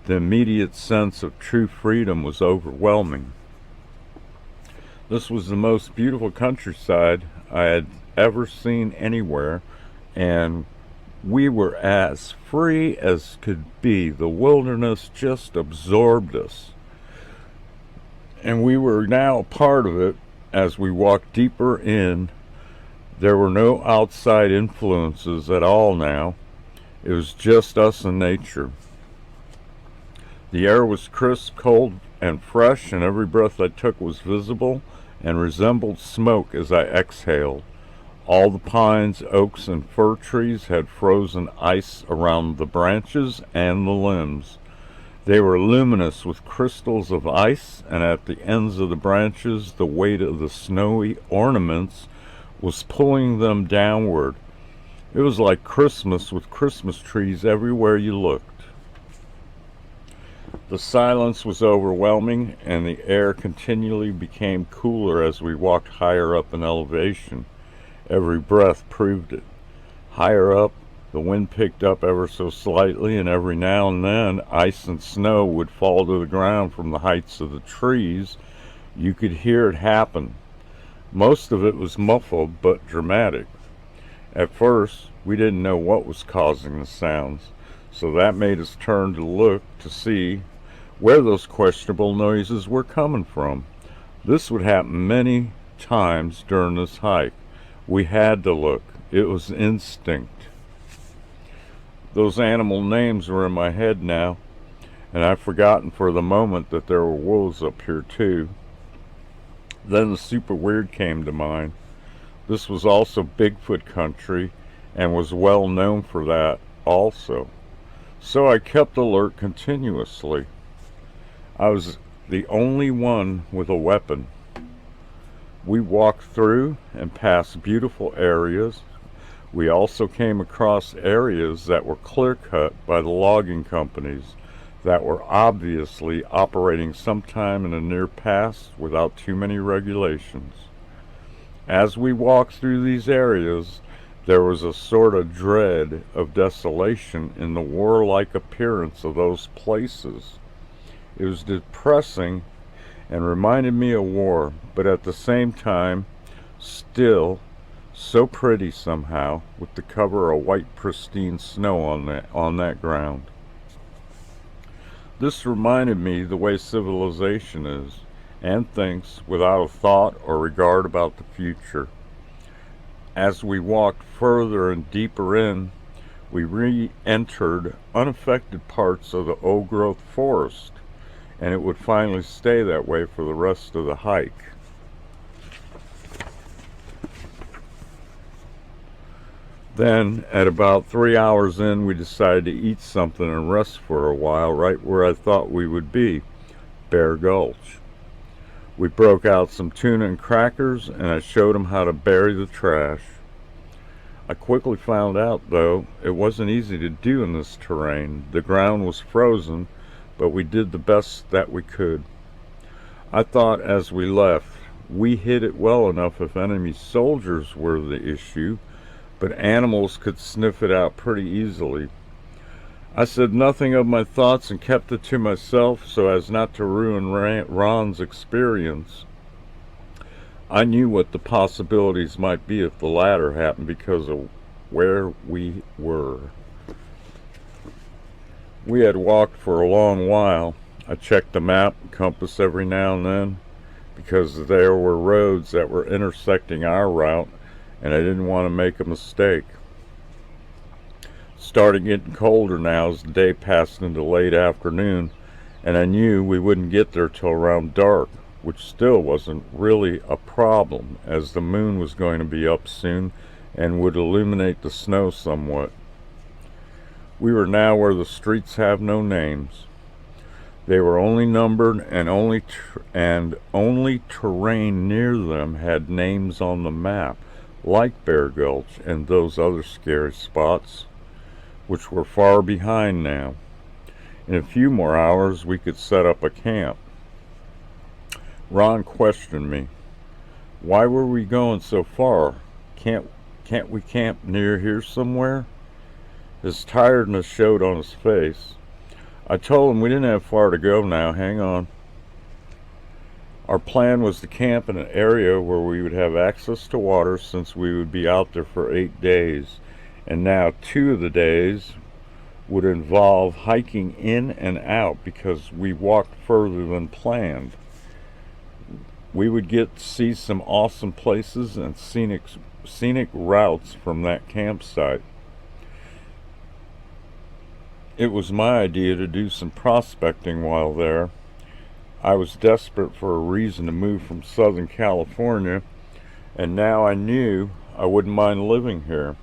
The immediate sense of true freedom was overwhelming. This was the most beautiful countryside I had ever seen anywhere, and we were as free as could be. The wilderness just absorbed us, and we were now a part of it. As we walked deeper in, there were no outside influences at all now. It was just us and nature. The air was crisp, cold, and fresh, and every breath I took was visible and resembled smoke as I exhaled. All the pines, oaks, and fir trees had frozen ice around the branches and the limbs. They were luminous with crystals of ice, and at the ends of the branches the weight of the snowy ornaments was pulling them downward. It was like Christmas, with Christmas trees everywhere you looked. The silence was overwhelming, and the air continually became cooler as we walked higher up in elevation. Every breath proved it. Higher up, the wind picked up ever so slightly, and every now and then ice and snow would fall to the ground from the heights of the trees. You could hear it happen. Most of it was muffled but dramatic. At first, we didn't know what was causing the sounds, so that made us turn to look to see where those questionable noises were coming from. This would happen many times during this hike. We had to look. It was instinct. Those animal names were in my head now, and I'd forgotten for the moment that there were wolves up here too. Then the super weird came to mind. This was also Bigfoot country, and was well known for that also. So I kept alert continuously. I was the only one with a weapon. We walked through and past beautiful areas. We also came across areas that were clear-cut by the logging companies that were obviously operating sometime in the near past without too many regulations. As we walked through these areas, there was a sort of dread of desolation in the warlike appearance of those places. It was depressing and reminded me of war, but at the same time, still so pretty somehow, with the cover of white pristine snow on that ground. This reminded me the way civilization is, and thinks without a thought or regard about the future. As we walked further and deeper in, we re-entered unaffected parts of the old-growth forest, and it would finally stay that way for the rest of the hike. Then, at about 3 hours in, we decided to eat something and rest for a while right where I thought we would be, Bear Gulch. We broke out some tuna and crackers, and I showed him how to bury the trash. I quickly found out, though, it wasn't easy to do in this terrain. The ground was frozen, but we did the best that we could. I thought as we left, we hid it well enough if enemy soldiers were the issue, but animals could sniff it out pretty easily. I said nothing of my thoughts and kept it to myself so as not to ruin Ron's experience. I knew what the possibilities might be if the latter happened because of where we were. We had walked for a long while. I checked the map and compass every now and then because there were roads that were intersecting our route, and I didn't want to make a mistake. Started getting colder now as the day passed into late afternoon, and I knew we wouldn't get there till around dark, which still wasn't really a problem as the moon was going to be up soon and would illuminate the snow somewhat. We were now where the streets have no names. They were only numbered, and only terrain near them had names on the map, like Bear Gulch and those other scary spots, which were far behind now. In a few more hours we could set up a camp. Ron questioned me. Why were we going so far? Can't we camp near here somewhere? His tiredness showed on his face. I told him we didn't have far to go now. Hang on. Our plan was to camp in an area where we would have access to water since we would be out there for 8 days. And now 2 of the days would involve hiking in and out because we walked further than planned. We would get to see some awesome places and scenic routes from that campsite. It was my idea to do some prospecting while there. I was desperate for a reason to move from Southern California, and now I knew I wouldn't mind living here.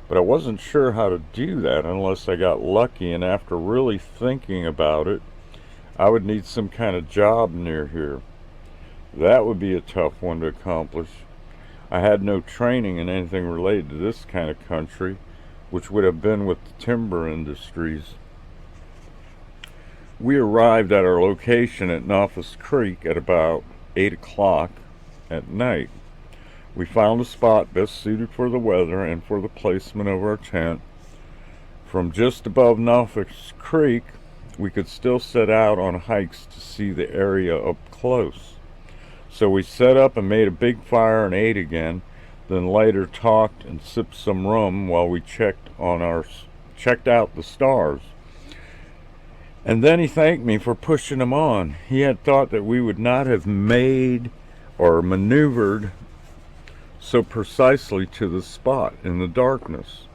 But I wasn't sure how to do that unless I got lucky, and after really thinking about it, I would need some kind of job near here. That would be a tough one to accomplish. I had no training in anything related to this kind of country, which would have been with the timber industries. We arrived at our location at Nofus Creek at about 8 o'clock at night. We found a spot best suited for the weather and for the placement of our tent. From just above Nofus Creek, we could still set out on hikes to see the area up close. So we set up and made a big fire and ate again, then later talked and sipped some rum while we checked out the stars. And then he thanked me for pushing him on. He had thought that we would not have made or maneuvered so precisely to the spot in the darkness.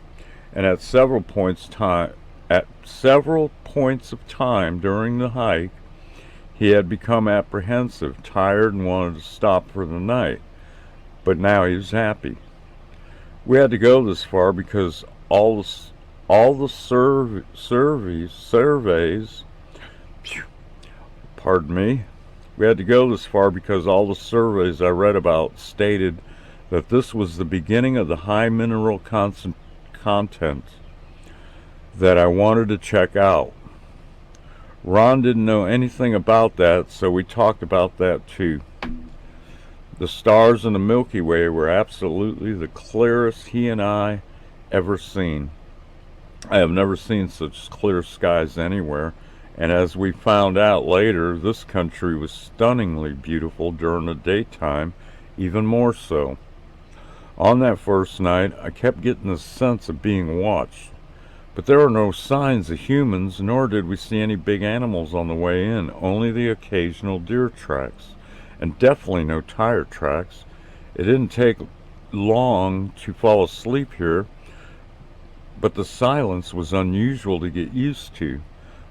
And at several points of time during the hike, he had become apprehensive, tired, and wanted to stop for the night. But now he was happy. We had to go this far because all the surveys, pardon me, we had to go this far because all the surveys I read about stated that this was the beginning of the high mineral content that I wanted to check out. Ron didn't know anything about that, so we talked about that too. The stars in the Milky Way were absolutely the clearest he and I ever seen. I have never seen such clear skies anywhere, and as we found out later, this country was stunningly beautiful during the daytime, even more so. On that first night, I kept getting the sense of being watched, but there were no signs of humans, nor did we see any big animals on the way in, only the occasional deer tracks, and definitely no tire tracks. It didn't take long to fall asleep here, but the silence was unusual to get used to,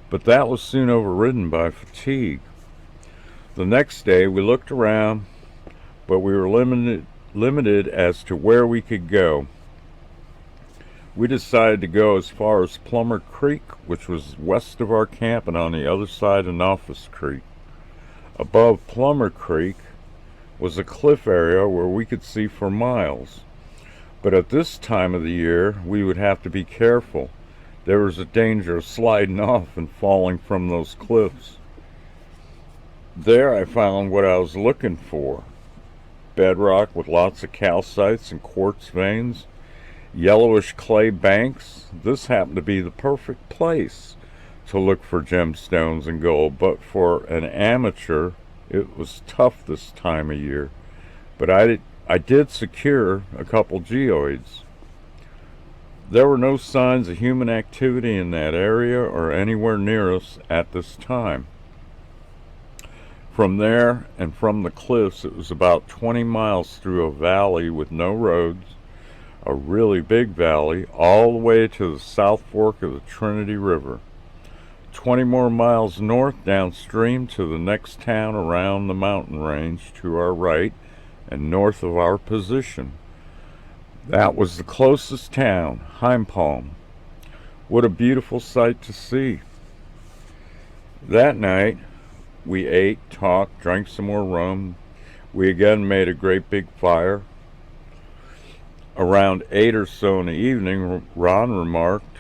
but that was soon overridden by fatigue. The next day, we looked around, but we were limited as to where we could go. We decided to go as far as Plummer Creek, which was west of our camp and on the other side of Nofus Creek. Above Plummer Creek was a cliff area where we could see for miles. But at this time of the year, we would have to be careful. There was a danger of sliding off and falling from those cliffs. There I found what I was looking for. Bedrock with lots of calcites and quartz veins, yellowish clay banks. This happened to be the perfect place to look for gemstones and gold, but for an amateur it was tough this time of year. But I did secure a couple geoids. There were no signs of human activity in that area or anywhere near us at this time. From there and from the cliffs, it was about 20 miles through a valley with no roads, a really big valley, all the way to the South Fork of the Trinity River. 20 more miles north downstream to the next town around the mountain range to our right and north of our position. That was the closest town, Heimpalm. What a beautiful sight to see. That night, we ate, talked, drank some more rum. We again made a great big fire. Around 8 or so in the evening, Ron remarked,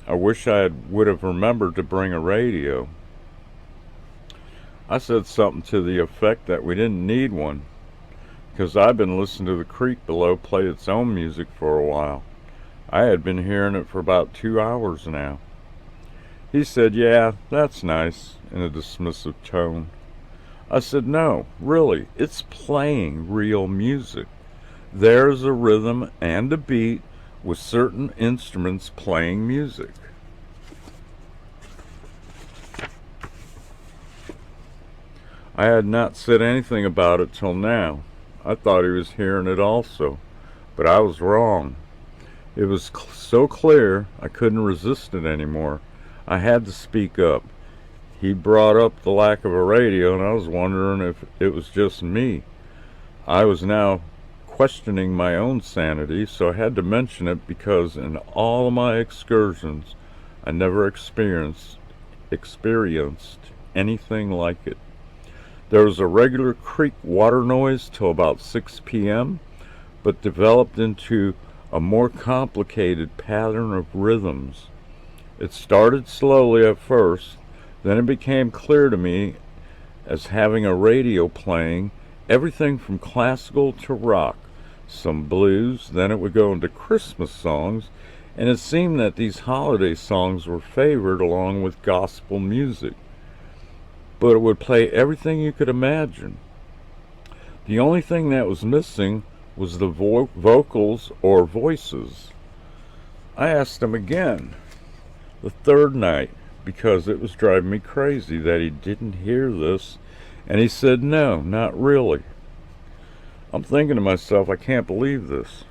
"I wish I would have remembered to bring a radio." I said something to the effect that we didn't need one, because I'd been listening to the creek below play its own music for a while. I had been hearing it for about 2 hours now. He said, "Yeah, that's nice," in a dismissive tone. I said, "No, really, it's playing real music. There's a rhythm and a beat with certain instruments playing music." I had not said anything about it till now. I thought he was hearing it also, but I was wrong. It was so clear I couldn't resist it anymore. I had to speak up. He brought up the lack of a radio, and I was wondering if it was just me. I was now questioning my own sanity, so I had to mention it because in all of my excursions, I never experienced anything like it. There was a regular creek water noise till about 6 p.m., but developed into a more complicated pattern of rhythms. It started slowly at first, then it became clear to me as having a radio playing everything from classical to rock, some blues, then it would go into Christmas songs, and it seemed that these holiday songs were favored along with gospel music. But it would play everything you could imagine. The only thing that was missing was the vocals or voices. I asked him again, the third night, because it was driving me crazy that he didn't hear this, and he said, no, not really. I'm thinking to myself, I can't believe this.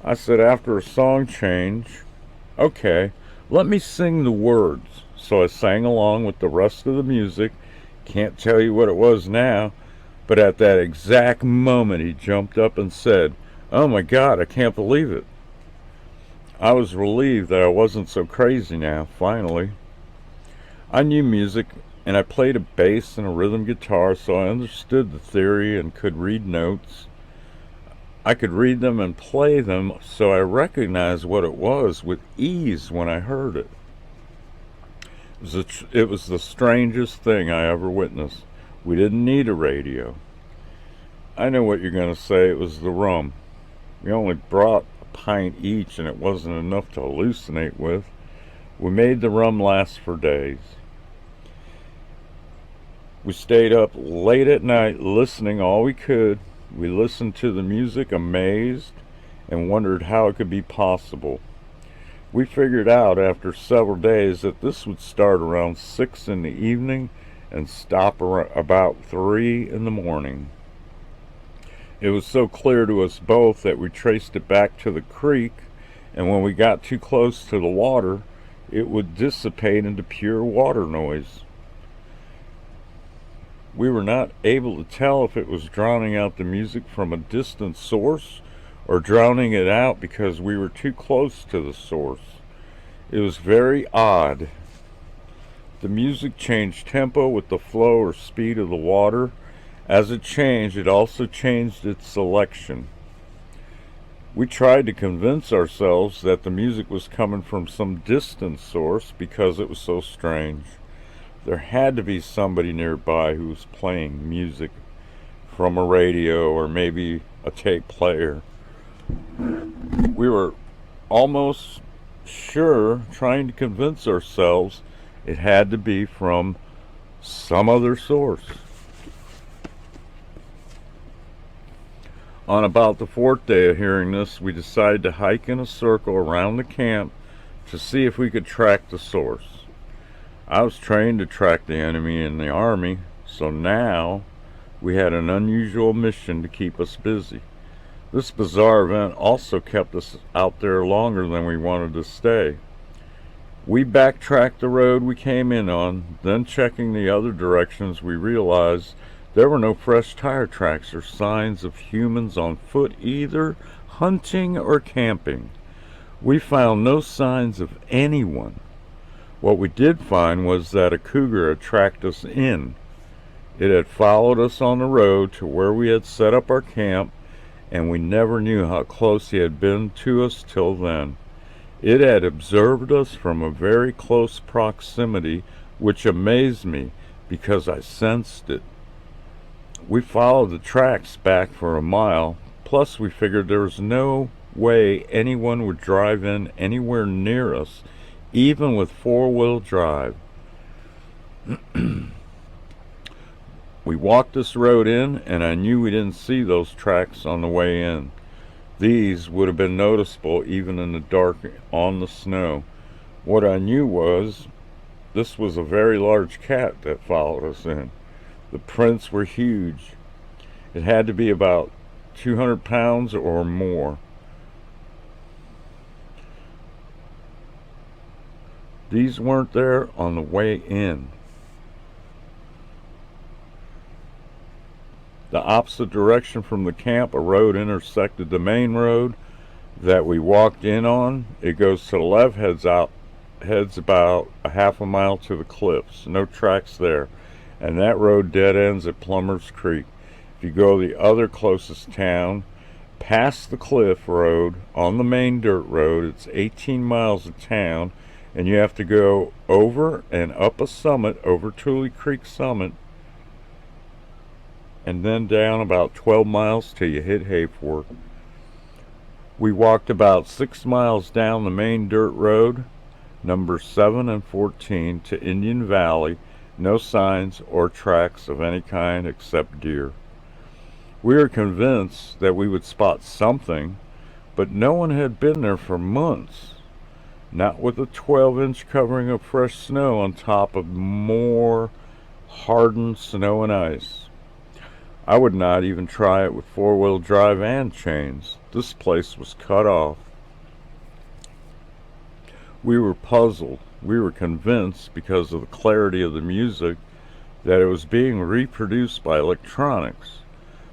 I said, after a song change, okay, let me sing the words. So I sang along with the rest of the music. Can't tell you what it was now, but at that exact moment he jumped up and said, oh my God, I can't believe it. I was relieved that I wasn't so crazy now, finally. I knew music, and I played a bass and a rhythm guitar, so I understood the theory and could read notes. I could read them and play them, so I recognized what it was with ease when I heard it. It was the strangest thing I ever witnessed. We didn't need a radio. I know what you're going to say, it was the rum. We only brought a pint each, and it wasn't enough to hallucinate with. We made the rum last for days. We stayed up late at night listening all we could. We listened to the music amazed and wondered how it could be possible. We figured out after several days that this would start around 6 in the evening and stop about 3 in the morning. It was so clear to us both that we traced it back to the creek, and when we got too close to the water, it would dissipate into pure water noise. We were not able to tell if it was drowning out the music from a distant source or drowning it out because we were too close to the source. It was very odd. The music changed tempo with the flow or speed of the water. As it changed, it also changed its selection. We tried to convince ourselves that the music was coming from some distant source because it was so strange. There had to be somebody nearby who was playing music from a radio or maybe a tape player. We were almost sure, trying to convince ourselves, it had to be from some other source. On about the 4th day of hearing this, we decided to hike in a circle around the camp to see if we could track the source. I was trained to track the enemy in the Army, so now we had an unusual mission to keep us busy. This bizarre event also kept us out there longer than we wanted to stay. We backtracked the road we came in on, then checking the other directions we realized there were no fresh tire tracks or signs of humans on foot either, hunting or camping. We found no signs of anyone. What we did find was that a cougar had tracked us in. It had followed us on the road to where we had set up our camp, and we never knew how close he had been to us till then. It had observed us from a very close proximity, which amazed me because I sensed it. We followed the tracks back for a mile, plus we figured there was no way anyone would drive in anywhere near us, even with 4-wheel drive. We walked this road in, and I knew we didn't see those tracks on the way in. These would have been noticeable even in the dark on the snow. What I knew was this was a very large cat that followed us in. The prints were huge. It had to be about 200 pounds or more. These weren't there on the way in. The opposite direction from the camp, a road intersected the main road that we walked in on. It goes to the left, heads about a half a mile to the cliffs. No tracks there. And that road dead ends at Plummer's Creek. If you go the other closest town, past the cliff road, on the main dirt road, it's 18 miles of town, and you have to go over and up a summit, over Tule Creek Summit, and then down about 12 miles till you hit Hayfork. We walked about 6 miles down the main dirt road, number 7 and 14, to Indian Valley. No signs or tracks of any kind except deer. We were convinced that we would spot something, but no one had been there for months. Not with a 12-inch covering of fresh snow on top of more hardened snow and ice. I would not even try it with four-wheel drive and chains. This place was cut off. We were puzzled. We were convinced, because of the clarity of the music, that it was being reproduced by electronics,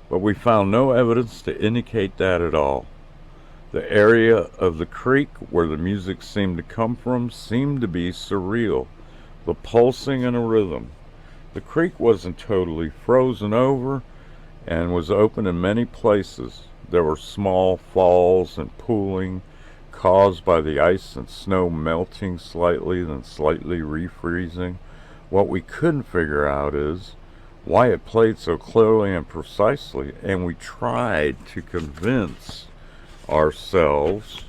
but we found no evidence to indicate that at all. The area of the creek where the music seemed to come from seemed to be surreal, the pulsing and a rhythm. The creek wasn't totally frozen over and was open in many places. There were small falls and pooling caused by the ice and snow melting slightly, then slightly refreezing. What we couldn't figure out is why it played so clearly and precisely, and we tried to convince ourselves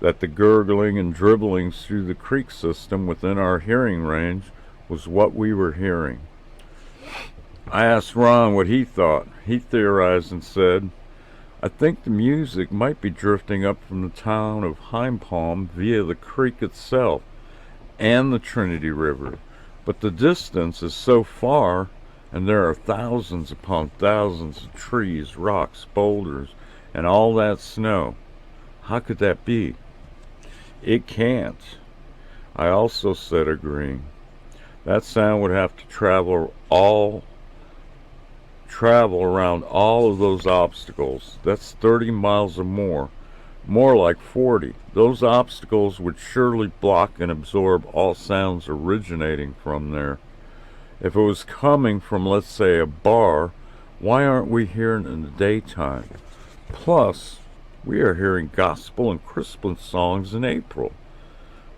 that the gurgling and dribblings through the creek system within our hearing range was what we were hearing. I asked Ron what he thought. He theorized and said, "I think the music might be drifting up from the town of Heimpalm via the creek itself and the Trinity River, but the distance is so far, and there are thousands upon thousands of trees, rocks, boulders, and all that snow. How could that be?" "It can't." I also said, agreeing. That sound would have to travel around all of those obstacles. That's 30 miles or more like 40. Those obstacles would surely block and absorb all sounds originating from there. If it was coming from, let's say, a bar, why aren't we hearing it in the daytime? Plus, we are hearing gospel and Christmas songs in April.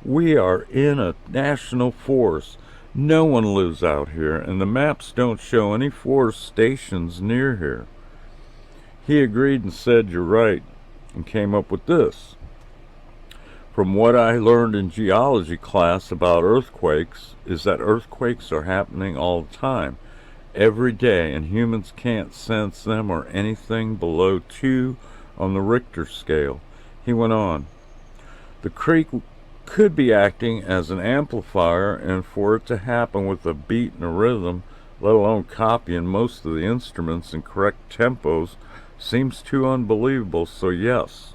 We are in a national forest. No one lives out here, and the maps don't show any forest stations near here. He agreed and said, "You're right," and came up with this. From what I learned in geology class about earthquakes, is that earthquakes are happening all the time, every day, and humans can't sense them or anything below 2 on the Richter scale. He went on, "The creek could be acting as an amplifier, and for it to happen with a beat and a rhythm, let alone copying most of the instruments in correct tempos, seems too unbelievable. So yes,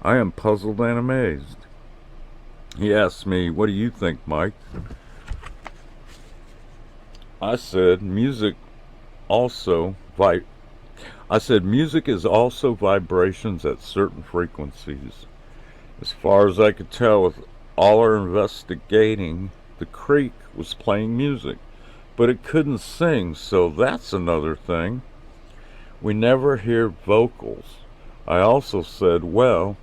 I am puzzled and amazed." He asked me, "What do you think, Mike?" I said, music is also vibrations at certain frequencies. As far as I could tell with all our investigating, the creek was playing music, but it couldn't sing, so that's another thing. We never hear vocals. I also said, well,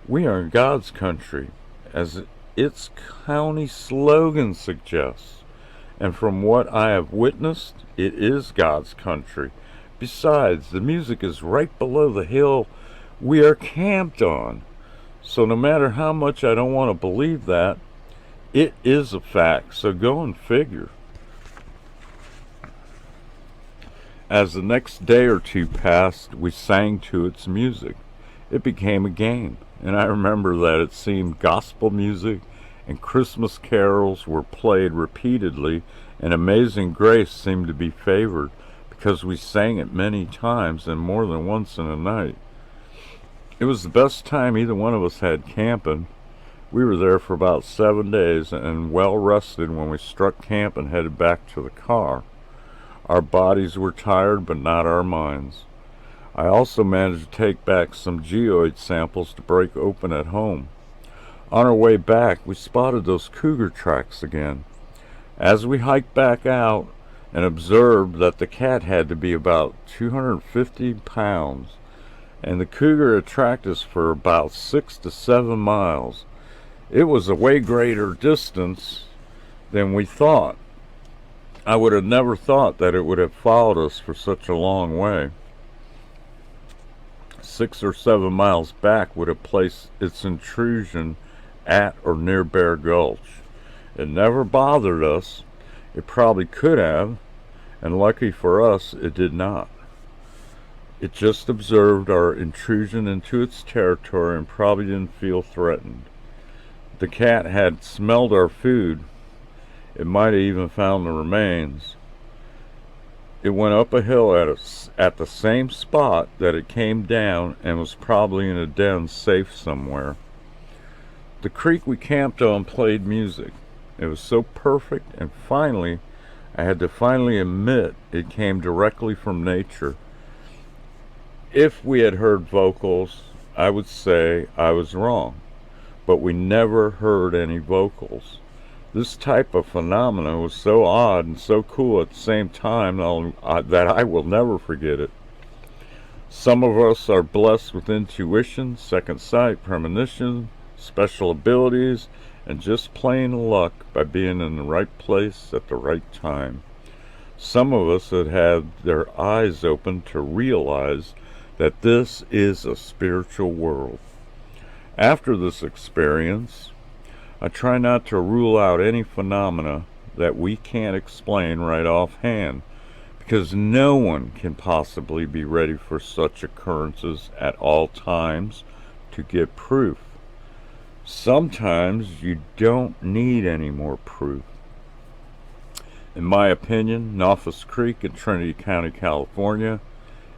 we are in God's country, as its county slogan suggests, and from what I have witnessed, it is God's country. Besides, the music is right below the hill we are camped on. So no matter how much I don't want to believe that, it is a fact, so go and figure. As the next day or two passed, we sang to its music. It became a game, and I remember that it seemed gospel music and Christmas carols were played repeatedly, and Amazing Grace seemed to be favored because we sang it many times and more than once in a night. It was the best time either one of us had camping. We were there for about 7 days and well rested when we struck camp and headed back to the car. Our bodies were tired, but not our minds. I also managed to take back some geoid samples to break open at home. On our way back, we spotted those cougar tracks again. As we hiked back out and observed that the cat had to be about 250 pounds, and the cougar had tracked us for about 6 to 7 miles, it was a way greater distance than we thought. I would have never thought that it would have followed us for such a long way. 6 or 7 miles back would have placed its intrusion at or near Bear Gulch. It never bothered us. It probably could have, and lucky for us, it did not. It just observed our intrusion into its territory and probably didn't feel threatened. The cat had smelled our food. It might have even found the remains. It went up a hill at the same spot that it came down and was probably in a den safe somewhere. The creek we camped on played music. It was so perfect, and finally, I had to admit it came directly from nature. If we had heard vocals, I would say I was wrong, but we never heard any vocals. This type of phenomena was so odd and so cool at the same time that I will never forget it. Some of us are blessed with intuition, second sight, premonition, special abilities, and just plain luck by being in the right place at the right time. Some of us have had their eyes open to realize that this is a spiritual world. After this experience, I try not to rule out any phenomena that we can't explain right offhand, because no one can possibly be ready for such occurrences at all times to get proof. Sometimes you don't need any more proof. In my opinion, Nofus Creek in Trinity County, California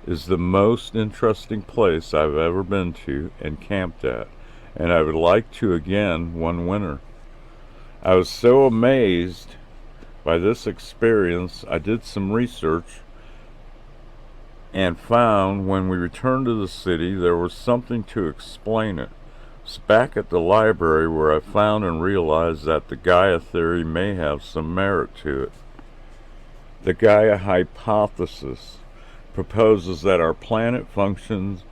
is the most interesting place I've ever been to and camped at, and I would like to again one winter. I was so amazed by this experience, I did some research and found when we returned to the city there was something to explain it. It's back at the library where I found and realized that the Gaia theory may have some merit to it. The Gaia hypothesis proposes that our planet functions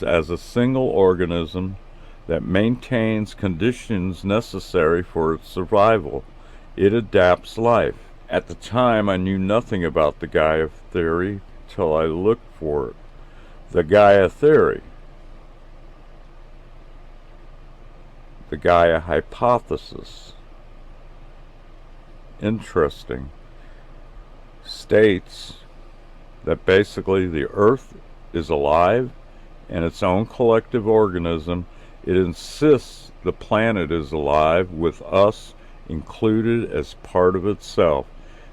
as a single organism that maintains conditions necessary for its survival. It adapts life. At the time, I knew nothing about the Gaia theory till I looked for it. The Gaia theory, the Gaia hypothesis, interesting, states that basically the Earth is alive and its own collective organism. It insists the planet is alive with us included as part of itself.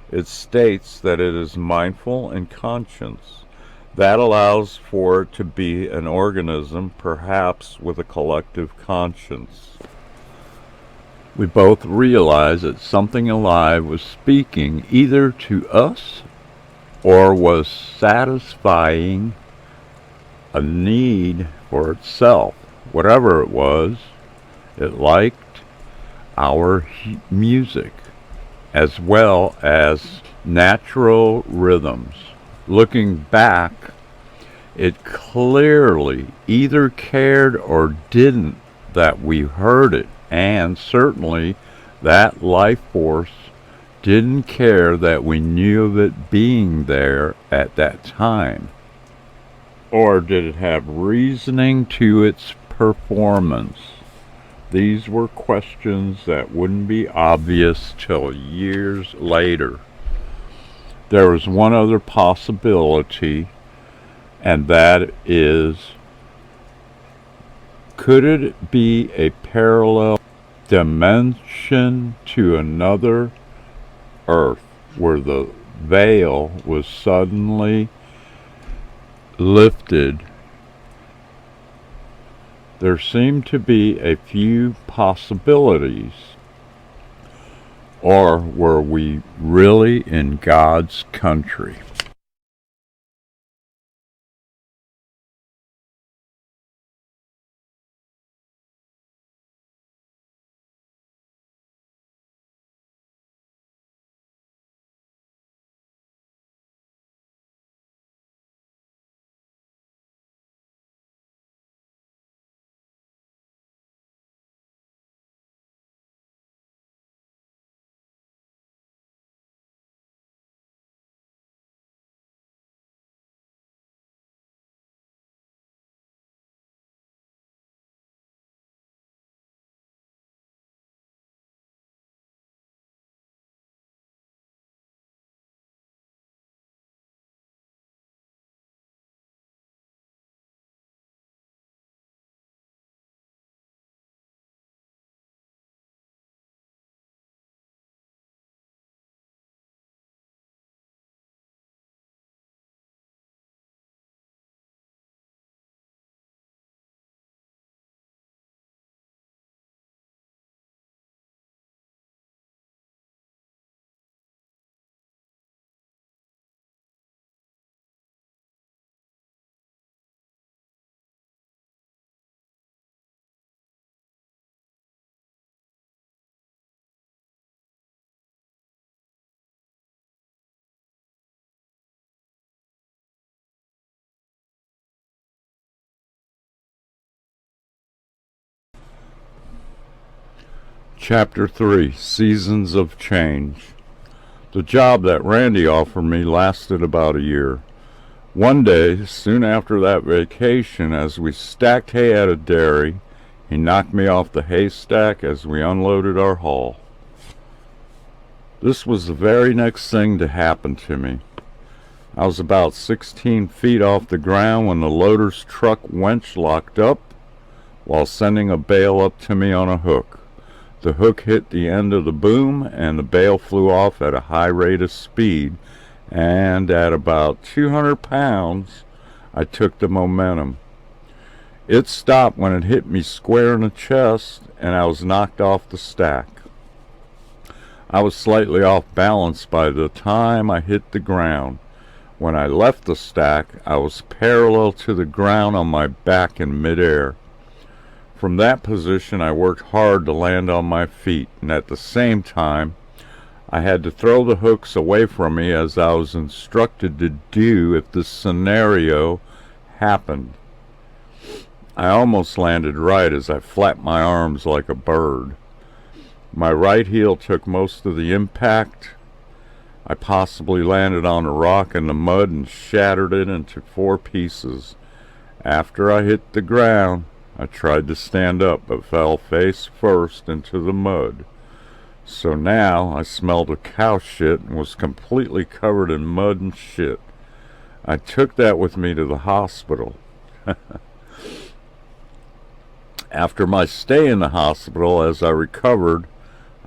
It states that it is mindful and conscious. That allows for it to be an organism, perhaps with a collective conscience. We both realized that something alive was speaking either to us or was satisfying a need for itself. Whatever it was, it liked our music as well as natural rhythms. Looking back, it clearly either cared or didn't that we heard it, and certainly that life force didn't care that we knew of it being there at that time. Or did it have reasoning to its performance? These were questions that wouldn't be obvious till years later. There was one other possibility, and that is, could it be a parallel dimension to another Earth where the veil was suddenly lifted? There seemed to be a few possibilities. Or were we really in God's country? Chapter 3, Seasons of Change. The job that Randy offered me lasted about a year. One day, soon after that vacation, as we stacked hay at a dairy, he knocked me off the haystack as we unloaded our haul. This was the very next thing to happen to me. I was about 16 feet off the ground when the loader's truck winch locked up while sending a bale up to me on a hook. The hook hit the end of the boom and the bale flew off at a high rate of speed, and at about 200 pounds I took the momentum. It stopped when it hit me square in the chest and I was knocked off the stack. I was slightly off balance by the time I hit the ground. When I left the stack, I was parallel to the ground on my back in midair. From that position, I worked hard to land on my feet, and at the same time, I had to throw the hooks away from me as I was instructed to do if this scenario happened. I almost landed right as I flapped my arms like a bird. My right heel took most of the impact. I possibly landed on a rock in the mud and shattered it into 4 pieces. After I hit the ground, I tried to stand up but fell face first into the mud. So now I smelled of cow shit and was completely covered in mud and shit. I took that with me to the hospital. After my stay in the hospital, as I recovered,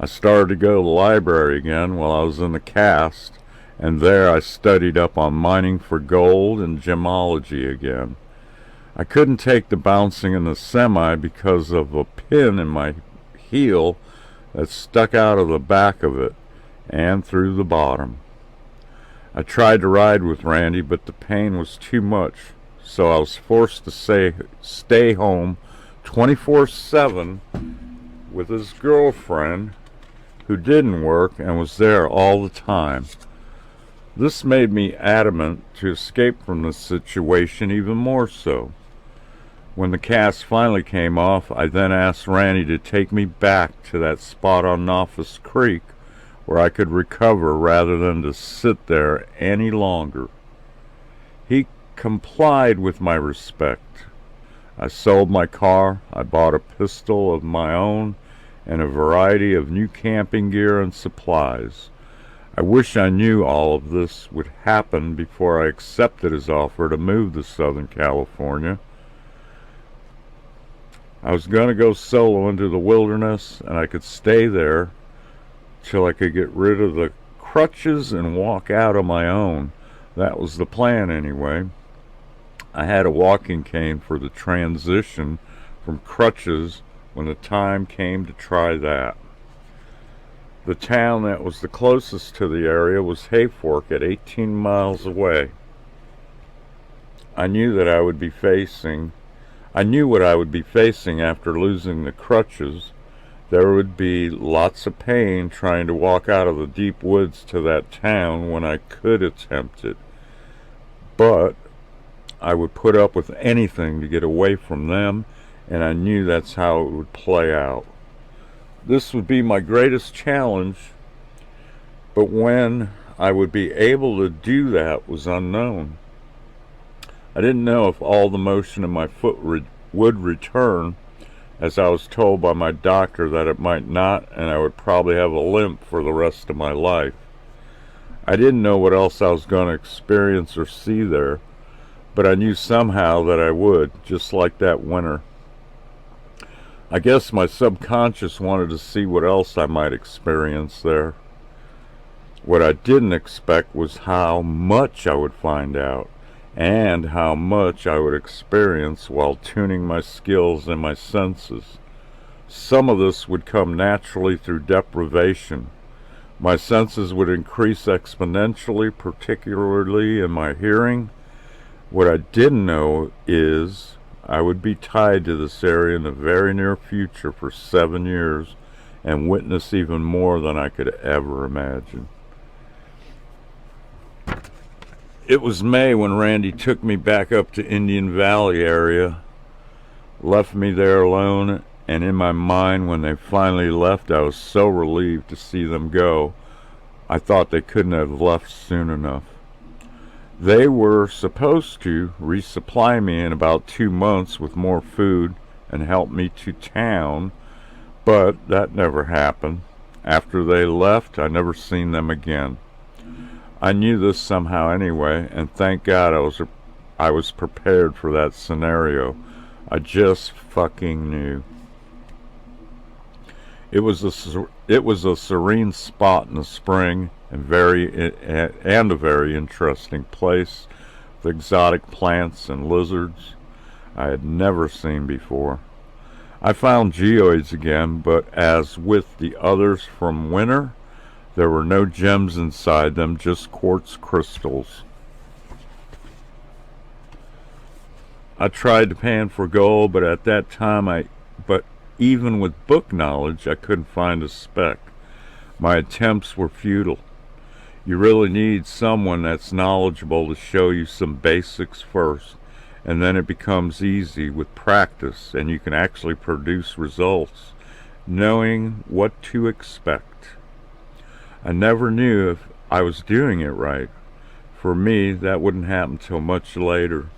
I started to go to the library again while I was in the cast, and there I studied up on mining for gold and gemology again. I couldn't take the bouncing in the semi because of a pin in my heel that stuck out of the back of it and through the bottom. I tried to ride with Randy, but the pain was too much, so I was forced to stay home 24/7 with his girlfriend, who didn't work and was there all the time. This made me adamant to escape from the situation even more so. When the cast finally came off, I then asked Randy to take me back to that spot on Nofus Creek where I could recover rather than to sit there any longer. He complied with my respect. I sold my car, I bought a pistol of my own, and a variety of new camping gear and supplies. I wish I knew all of this would happen before I accepted his offer to move to Southern California. I was going to go solo into the wilderness, and I could stay there till I could get rid of the crutches and walk out on my own. That was the plan anyway. I had a walking cane for the transition from crutches when the time came to try that. The town that was the closest to the area was Hayfork at 18 miles away. I knew what I would be facing after losing the crutches. There would be lots of pain trying to walk out of the deep woods to that town when I could attempt it. But I would put up with anything to get away from them, and I knew that's how it would play out. This would be my greatest challenge, but when I would be able to do that was unknown. I didn't know if all the motion in my foot would return, as I was told by my doctor that it might not, and I would probably have a limp for the rest of my life. I didn't know what else I was going to experience or see there, but I knew somehow that I would, just like that winter. I guess my subconscious wanted to see what else I might experience there. What I didn't expect was how much I would find out, and how much I would experience while tuning my skills and my senses. Some of this would come naturally through deprivation. My senses would increase exponentially, particularly in my hearing. What I didn't know is I would be tied to this area in the very near future for 7 years and witness even more than I could ever imagine. It was May when Randy took me back up to Indian Valley area, left me there alone, and in my mind when they finally left, I was so relieved to see them go. I thought they couldn't have left soon enough. They were supposed to resupply me in about 2 months with more food and help me to town, but that never happened. After they left, I never seen them again. I knew this somehow anyway, and thank God I was prepared for that scenario. I just fucking knew. It was a serene spot in the spring and a very interesting place with exotic plants and lizards I had never seen before. I found geoids again, but as with the others from winter, there were no gems inside them, just quartz crystals. I tried to pan for gold, but at that time even with book knowledge, I couldn't find a speck. My attempts were futile. You really need someone that's knowledgeable to show you some basics first, and then it becomes easy with practice, and you can actually produce results, knowing what to expect. I never knew if I was doing it right. For me, that wouldn't happen till much later.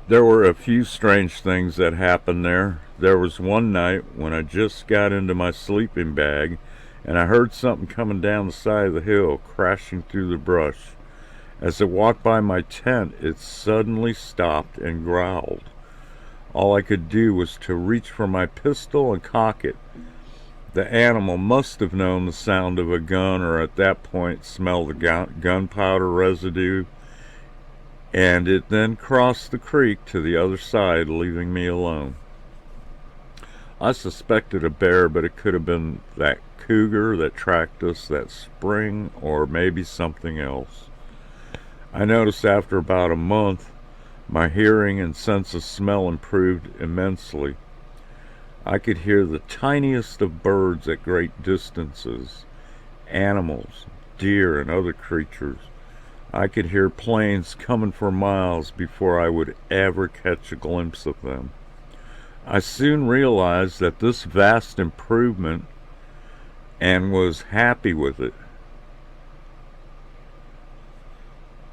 There were a few strange things that happened there. There was one night when I just got into my sleeping bag and I heard something coming down the side of the hill, crashing through the brush. As it walked by my tent, it suddenly stopped and growled. All I could do was to reach for my pistol and cock it. The animal must have known the sound of a gun, or at that point smelled the gunpowder residue, and it then crossed the creek to the other side, leaving me alone. I suspected a bear, but it could have been that cougar that tracked us that spring, or maybe something else. I noticed after about a month, my hearing and sense of smell improved immensely. I could hear the tiniest of birds at great distances, animals, deer, and other creatures. I could hear planes coming for miles before I would ever catch a glimpse of them. I soon realized that this vast improvement and was happy with it.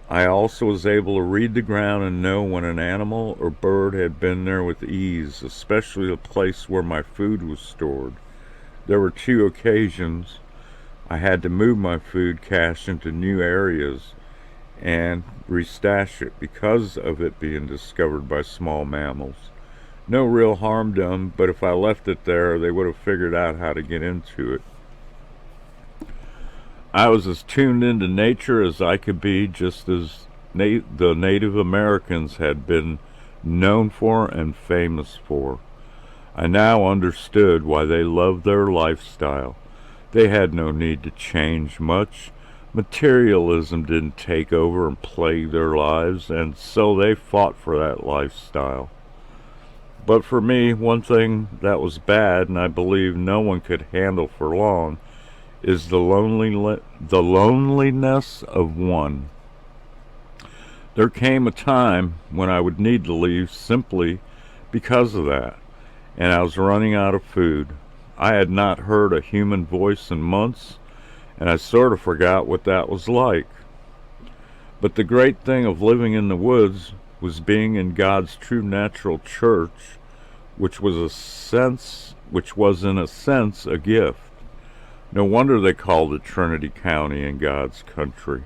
I also was able to read the ground and know when an animal or bird had been there with ease, especially the place where my food was stored. There were 2 occasions I had to move my food cache into new areas and restash it because of it being discovered by small mammals. No real harm done, but if I left it there, they would have figured out how to get into it. I was as tuned into nature as I could be, just as the Native Americans had been known for and famous for. I now understood why they loved their lifestyle. They had no need to change much. Materialism didn't take over and plague their lives, and so they fought for that lifestyle. But for me, one thing that was bad, and I believe no one could handle for long, is the loneliness of one. There came a time when I would need to leave simply because of that, and I was running out of food. I had not heard a human voice in months, and I sort of forgot what that was like. But the great thing of living in the woods was being in God's true natural church, which was in a sense a gift. No wonder they called it Trinity County in God's country.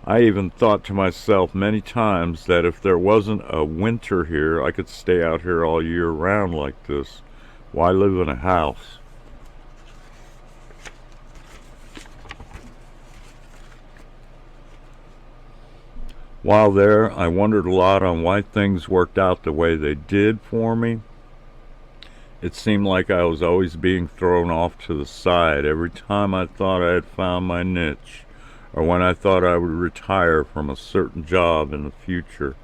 I even thought to myself many times that if there wasn't a winter here, I could stay out here all year round like this. Why live in a house? While there, I wondered a lot on why things worked out the way they did for me. It seemed like I was always being thrown off to the side every time I thought I had found my niche, or when I thought I would retire from a certain job in the future.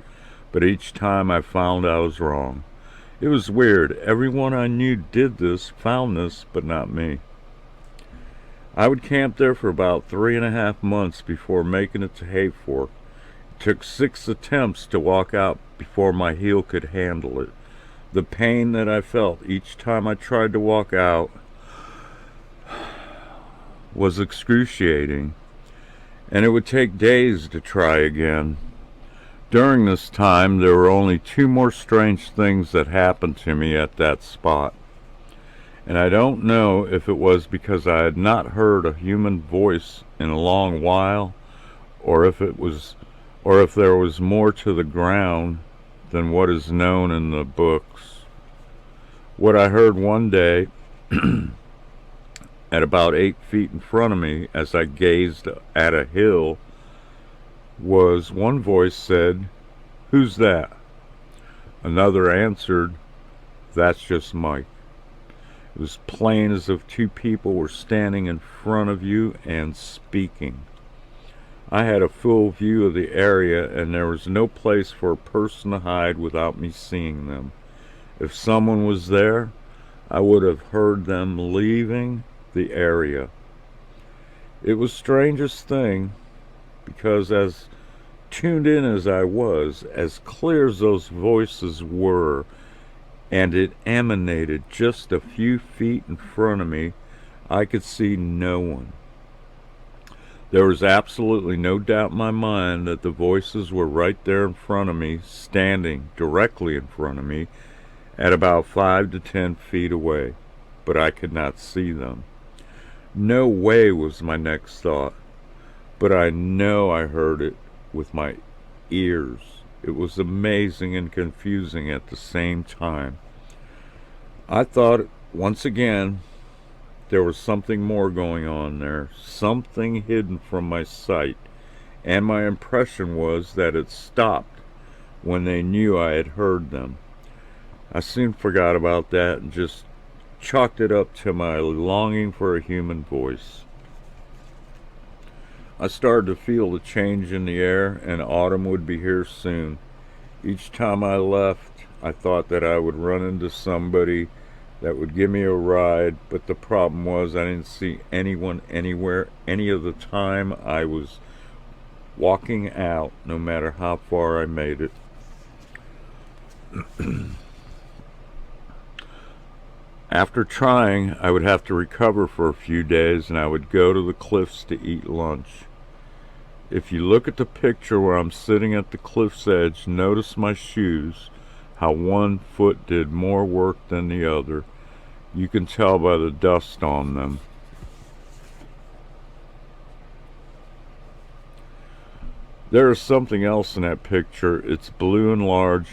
But each time I found I was wrong. It was weird. Everyone I knew did this, found this, but not me. I would camp there for about 3.5 months before making it to Hayfork. It took 6 attempts to walk out before my heel could handle it. The pain that I felt each time I tried to walk out was excruciating, and it would take days to try again. During this time, there were only 2 more strange things that happened to me at that spot. And I don't know if it was because I had not heard a human voice in a long while, or if there was more to the ground than what is known in the books. What I heard one day at about 8 feet in front of me as I gazed at a hill was one voice said, "Who's that?" Another answered, "That's just Mike." It was plain as if 2 people were standing in front of you and speaking. I had a full view of the area, and there was no place for a person to hide without me seeing them. If someone was there, I would have heard them leaving the area. It was the strangest thing, because as tuned in as I was, as clear as those voices were, and it emanated just a few feet in front of me, I could see no one. There was absolutely no doubt in my mind that the voices were right there in front of me, standing directly in front of me, at about 5 to 10 feet away, but I could not see them. No way was my next thought, but I know I heard it with my ears. It was amazing and confusing at the same time. I thought, once again, there was something more going on there, something hidden from my sight, and my impression was that it stopped when they knew I had heard them. I soon forgot about that and just chalked it up to my longing for a human voice. I started to feel the change in the air, and autumn would be here soon. Each time I left, I thought that I would run into somebody that would give me a ride, but the problem was I didn't see anyone anywhere any of the time I was walking out, no matter how far I made it. After trying, I would have to recover for a few days, and I would go to the cliffs to eat lunch. If you look at the picture where I'm sitting at the cliff's edge, notice my shoes, how one foot did more work than the other. You can tell by the dust on them. There is something else in that picture. It's blue and large,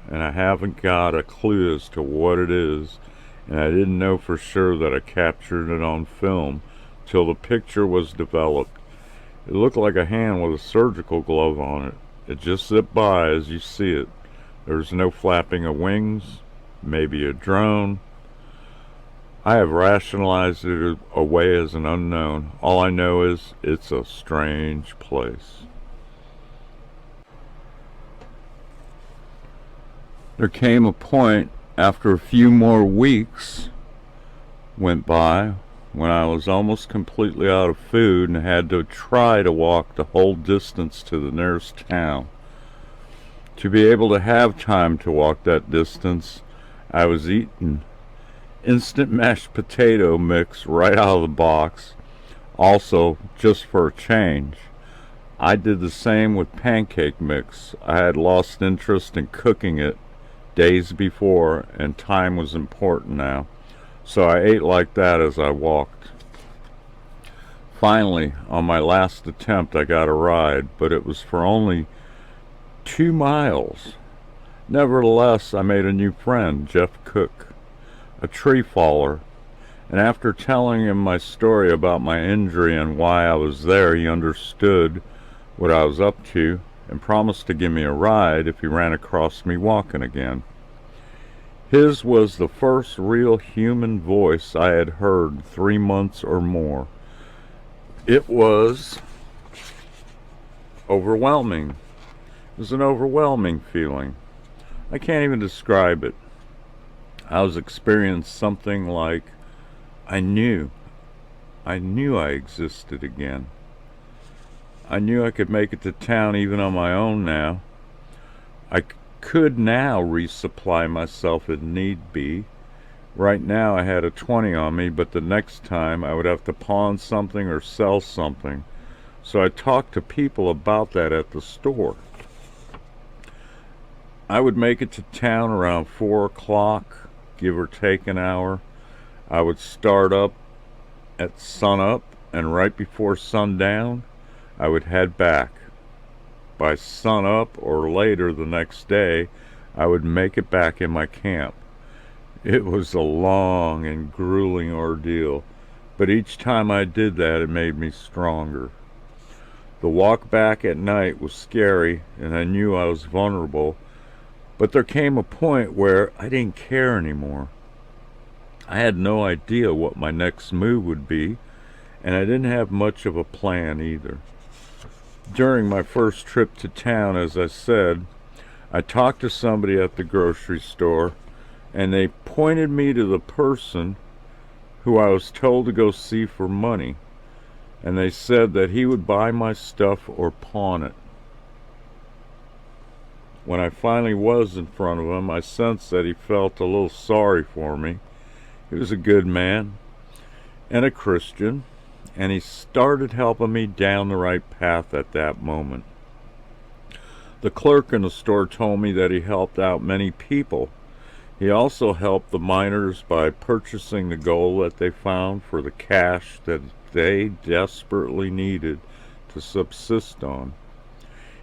and I haven't got a clue as to what it is, and I didn't know for sure that I captured it on film till the picture was developed. It looked like a hand with a surgical glove on it. It just zipped by as you see it. There's no flapping of wings, maybe a drone. I have rationalized it away as an unknown. All I know is it's a strange place. There came a point after a few more weeks went by when I was almost completely out of food and had to try to walk the whole distance to the nearest town. To be able to have time to walk that distance, I was eating instant mashed potato mix right out of the box. Also, just for a change, I did the same with pancake mix. I had lost interest in cooking it days before, and time was important now. So I ate like that as I walked. Finally, on my last attempt, I got a ride, but it was for only 2 miles. Nevertheless, I made a new friend, Jeff Cook, a tree faller, and after telling him my story about my injury and why I was there, he understood what I was up to and promised to give me a ride if he ran across me walking again. His was the first real human voice I had heard 3 months or more. It was overwhelming. It was an overwhelming feeling. I can't even describe it. I was experiencing something like I knew I existed again. I knew I could make it to town even on my own now. I could now resupply myself if need be. Right now I had a 20 on me, but the next time I would have to pawn something or sell something. So I talked to people about that at the store. I would make it to town around 4 o'clock, give or take an hour. I would start up at sunup, and right before sundown, I would head back. By sunup or later the next day, I would make it back in my camp. It was a long and grueling ordeal, but each time I did that, it made me stronger. The walk back at night was scary, and I knew I was vulnerable, but there came a point where I didn't care anymore. I had no idea what my next move would be, and I didn't have much of a plan either. During my first trip to town, as I said, I talked to somebody at the grocery store, and they pointed me to the person who I was told to go see for money, and they said that he would buy my stuff or pawn it. When I finally was in front of him, I sensed that he felt a little sorry for me. He was a good man and a Christian, and he started helping me down the right path at that moment. The clerk in the store told me that he helped out many people. He also helped the miners by purchasing the gold that they found for the cash that they desperately needed to subsist on.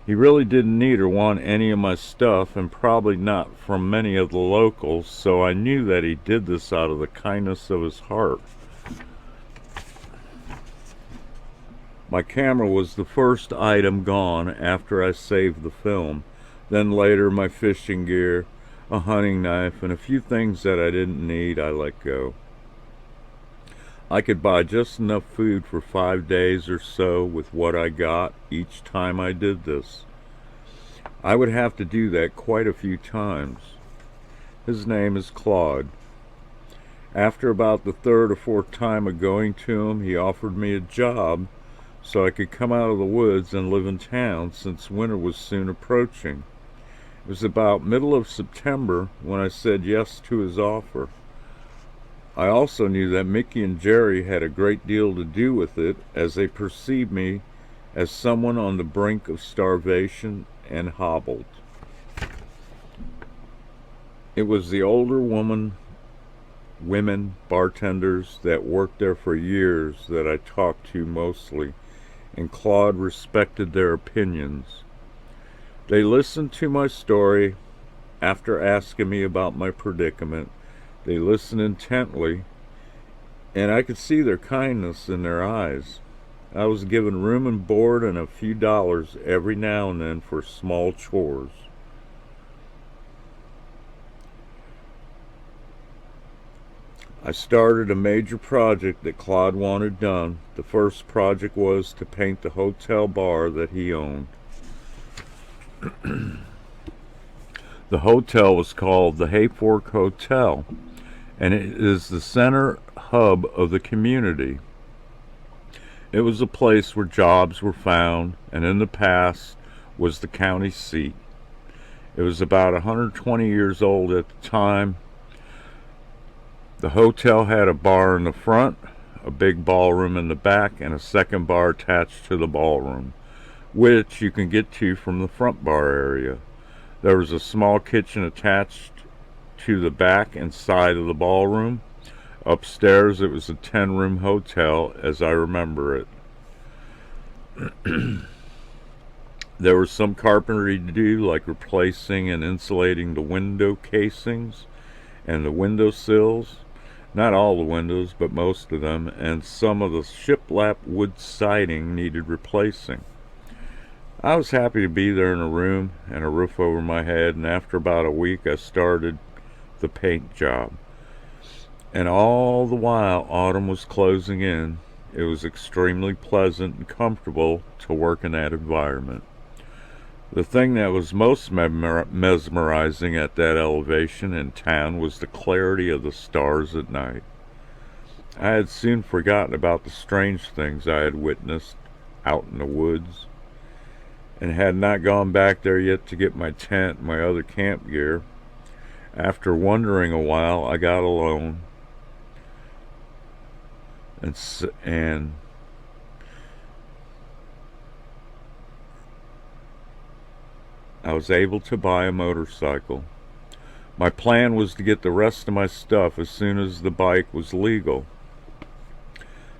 He really didn't need or want any of my stuff, and probably not from many of the locals, so I knew that he did this out of the kindness of his heart. My camera was the first item gone after I saved the film. Then later my fishing gear, a hunting knife, and a few things that I didn't need I let go. I could buy just enough food for 5 days or so with what I got each time I did this. I would have to do that quite a few times. His name is Claude. After about the 3rd or 4th time of going to him, he offered me a job so I could come out of the woods and live in town since winter was soon approaching. It was about middle of September when I said yes to his offer. I also knew that Mickey and Jerry had a great deal to do with it, as they perceived me as someone on the brink of starvation and hobbled. It was the older women bartenders that worked there for years that I talked to mostly, and Claude respected their opinions. They listened to my story after asking me about my predicament. They listened intently, and I could see their kindness in their eyes. I was given room and board and a few dollars every now and then for small chores. I started a major project that Claude wanted done. The first project was to paint the hotel bar that he owned. The hotel was called the Hayfork Hotel, and it is the center hub of the community. It was a place where jobs were found, and in the past was the county seat. It was about 120 years old at the time. The hotel had a bar in the front, a big ballroom in the back, and a second bar attached to the ballroom, which you can get to from the front bar area. There was a small kitchen attached to the back and side of the ballroom. Upstairs, it was a 10-room hotel as I remember it. There was some carpentry to do, like replacing and insulating the window casings and the window sills. Not all the windows, but most of them, and some of the shiplap wood siding needed replacing. I was happy to be there in a room and a roof over my head, and after about a week I started the paint job. And all the while autumn was closing in, it was extremely pleasant and comfortable to work in that environment. The thing that was most mesmerizing at that elevation in town was the clarity of the stars at night. I had soon forgotten about the strange things I had witnessed out in the woods, and had not gone back there yet to get my tent and my other camp gear. After wondering a while, I got alone, and I was able to buy a motorcycle. My plan was to get the rest of my stuff as soon as the bike was legal.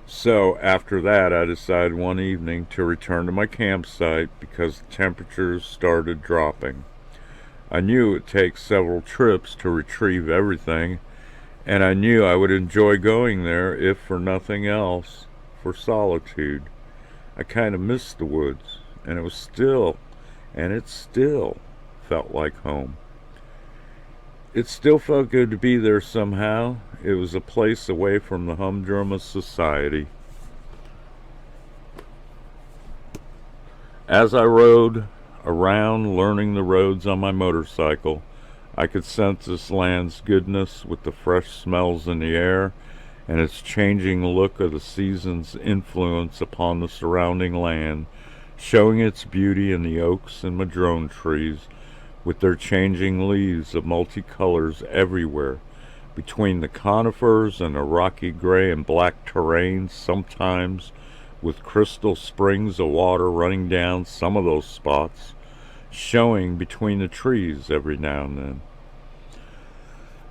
So after that, I decided one evening to return to my campsite because the temperatures started dropping. I knew it would take several trips to retrieve everything, and I knew I would enjoy going there, if for nothing else, for solitude. I kind of missed the woods, and it still felt like home. It still felt good to be there somehow. It was a place away from the humdrum of society. As I rode around learning the roads on my motorcycle, I could sense this land's goodness with the fresh smells in the air and its changing look of the season's influence upon the surrounding land, showing its beauty in the oaks and madrone trees with their changing leaves of multicolors everywhere, between the conifers and the rocky gray and black terrains, sometimes with crystal springs of water running down some of those spots, showing between the trees every now and then.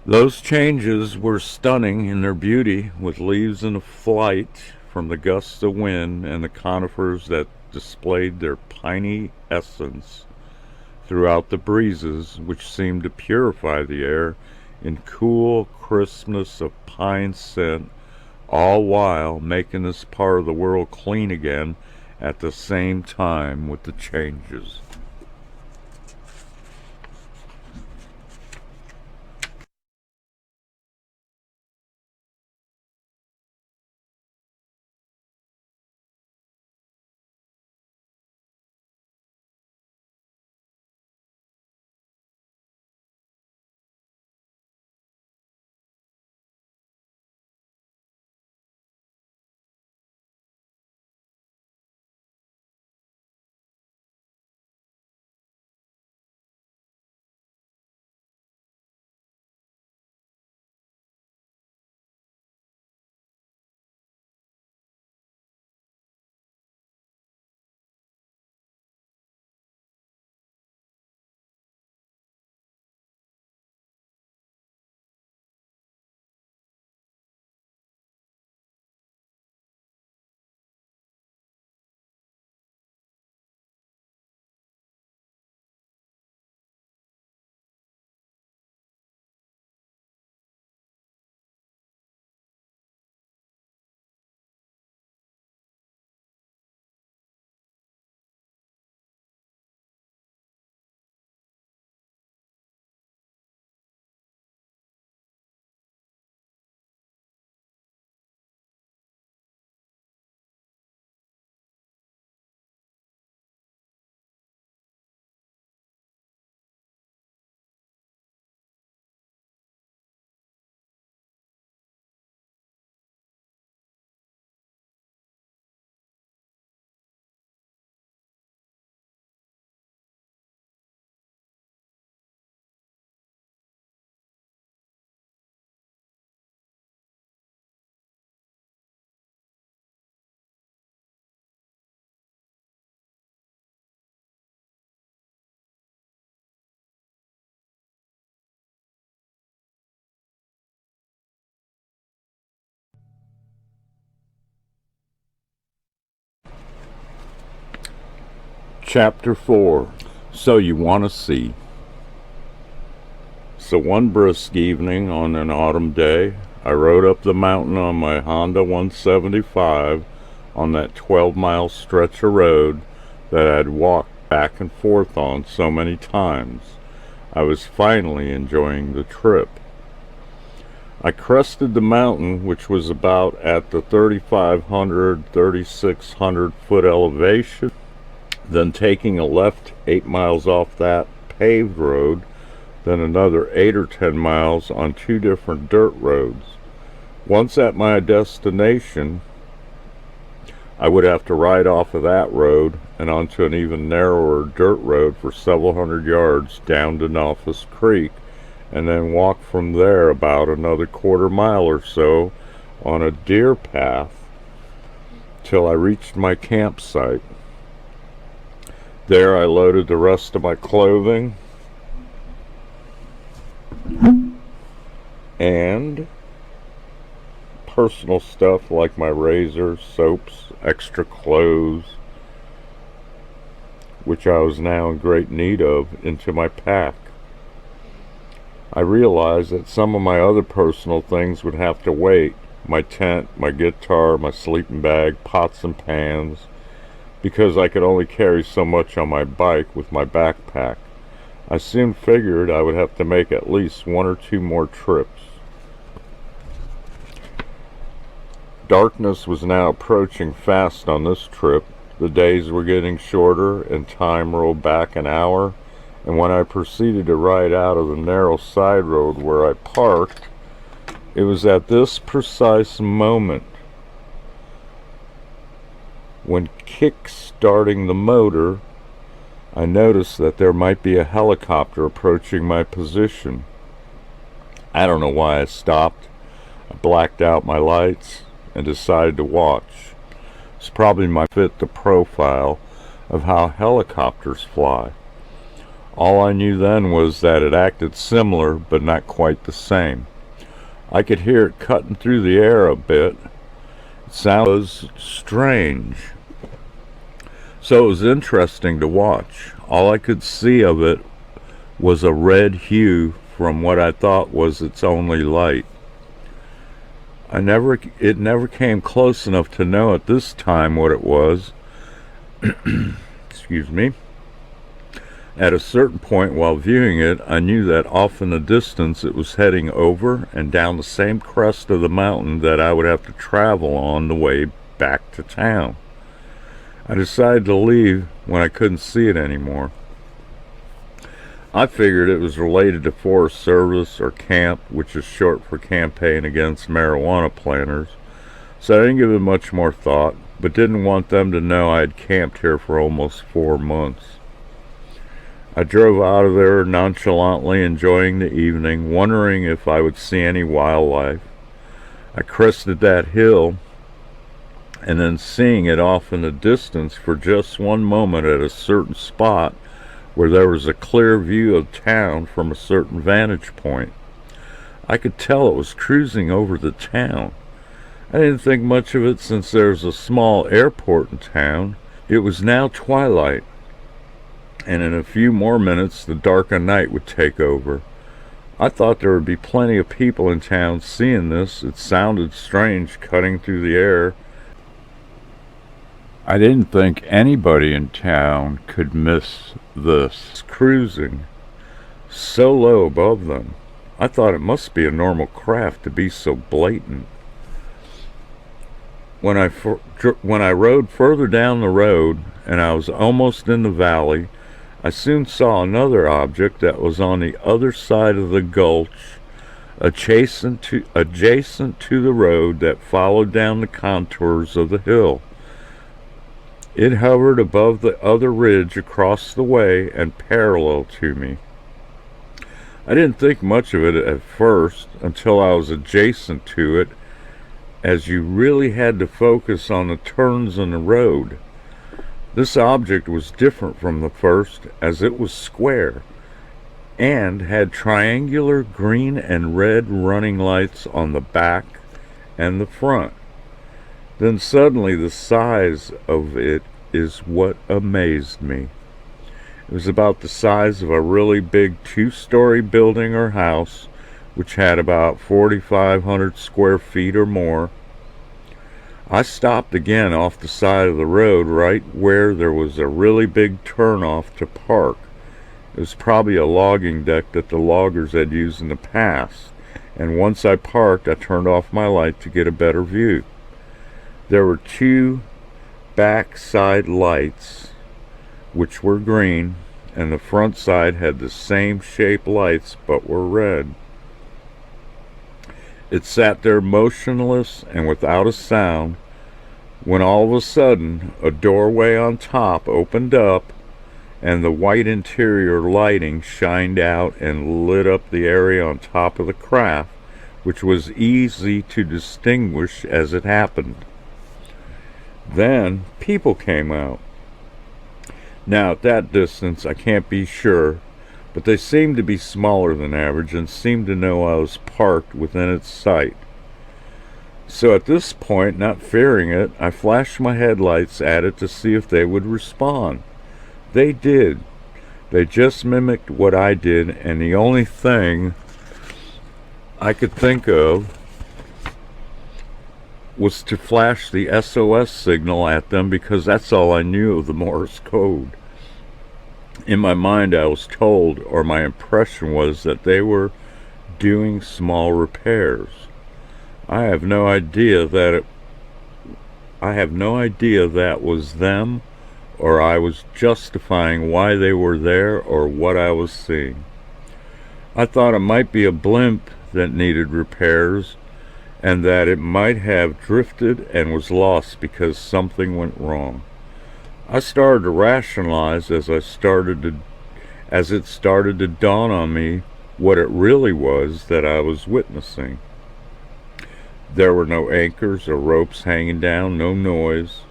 Those changes were stunning in their beauty, with leaves in flight from the gusts of wind and the conifers that displayed their piney essence throughout the breezes, which seemed to purify the air in cool crispness of pine scent, all while making this part of the world clean again at the same time with the changes. Chapter 4. So you want to see. So one brisk evening on an autumn day, I rode up the mountain on my Honda 175 on that 12-mile stretch of road that I'd walked back and forth on so many times. I was finally enjoying the trip. I crested the mountain, which was about at the 3,500, 3,600 foot elevation, then taking a left 8 miles off that paved road, then another 8 or 10 miles on 2 different dirt roads. Once at my destination, I would have to ride off of that road and onto an even narrower dirt road for several hundred yards down to Nalphas Creek, and then walk from there about another quarter mile or so on a deer path till I reached my campsite. There I loaded the rest of my clothing and personal stuff like my razors, soaps, extra clothes, which I was now in great need of, into my pack. I realized that some of my other personal things would have to wait: my tent, my guitar, my sleeping bag, pots and pans, because I could only carry so much on my bike with my backpack. I soon figured I would have to make at least 1 or 2 more trips. Darkness was now approaching fast on this trip. The days were getting shorter and time rolled back an hour, and when I proceeded to ride out of the narrow side road where I parked, it was at this precise moment, when kick-starting the motor, I noticed that there might be a helicopter approaching my position. I don't know why I stopped. I blacked out my lights and decided to watch. It's probably my fit the profile of how helicopters fly. All I knew then was that it acted similar, but not quite the same. I could hear it cutting through the air a bit. It sounded strange. So it was interesting to watch. All I could see of it was a red hue from what I thought was its only light. It never came close enough to know at this time what it was. Excuse me. At a certain point while viewing it, I knew that off in the distance it was heading over and down the same crest of the mountain that I would have to travel on the way back to town. I decided to leave when I couldn't see it anymore. I figured it was related to Forest Service or CAMP, which is short for Campaign Against Marijuana Planters, so I didn't give it much more thought, but didn't want them to know I had camped here for almost 4 months. I drove out of there nonchalantly enjoying the evening, wondering if I would see any wildlife. I crested that hill, and then seeing it off in the distance for just one moment at a certain spot where there was a clear view of town from a certain vantage point. I could tell it was cruising over the town. I didn't think much of it since there's a small airport in town. It was now twilight, and in a few more minutes the dark of night would take over. I thought there would be plenty of people in town seeing this. It sounded strange cutting through the air. I didn't think anybody in town could miss this cruising so low above them. I thought it must be a normal craft to be so blatant. When I rode further down the road and I was almost in the valley, I soon saw another object that was on the other side of the gulch, adjacent to the road that followed down the contours of the hill. It hovered above the other ridge across the way and parallel to me. I didn't think much of it at first until I was adjacent to it, as you really had to focus on the turns in the road. This object was different from the first, as it was square and had triangular green and red running lights on the back and the front. Then suddenly the size of it is what amazed me. It was about the size of a really big two-story building or house, which had about 4,500 square feet or more. I stopped again off the side of the road right where there was a really big turnoff to park. It was probably a logging deck that the loggers had used in the past, and once I parked, I turned off my light to get a better view. There were two backside lights, which were green, and the front side had the same shape lights but were red. It sat there motionless and without a sound when all of a sudden a doorway on top opened up and the white interior lighting shined out and lit up the area on top of the craft, which was easy to distinguish as it happened. Then people came out. Now at that distance I can't be sure, but they seemed to be smaller than average and seemed to know I was parked within its sight. So at this point, not fearing it, I flashed my headlights at it to see if they would respond. They did. They just mimicked what I did, and the only thing I could think of was to flash the SOS signal at them because that's all I knew of the Morse code. In my mind I was told, or my impression was, that they were doing small repairs. I have no idea that was them, or I was justifying why they were there or what I was seeing. I thought it might be a blimp that needed repairs, and that it might have drifted and was lost because something went wrong. I started to rationalize as it started to dawn on me what it really was that I was witnessing. There were no anchors or ropes hanging down, no noise.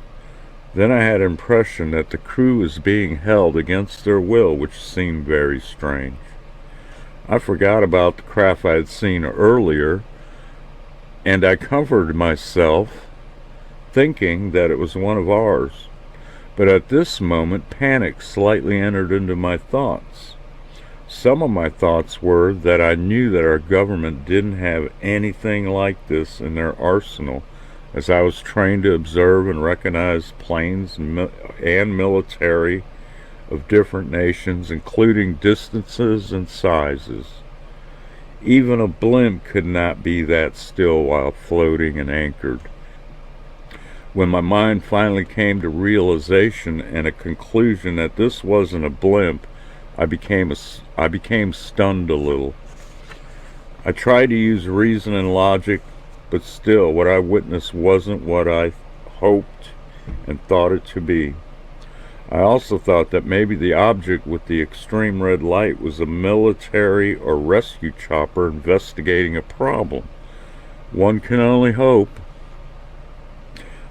Then I had an impression that the crew was being held against their will, which seemed very strange. I forgot about the craft I had seen earlier, and I comforted myself, thinking that it was one of ours. But at this moment, panic slightly entered into my thoughts. Some of my thoughts were that I knew that our government didn't have anything like this in their arsenal, as I was trained to observe and recognize planes and military of different nations, including distances and sizes. Even a blimp could not be that still while floating and anchored. When my mind finally came to realization and a conclusion that this wasn't a blimp, I became stunned a little. I tried to use reason and logic, but still what I witnessed wasn't what I hoped and thought it to be. I also thought that maybe the object with the extreme red light was a military or rescue chopper investigating a problem. One can only hope.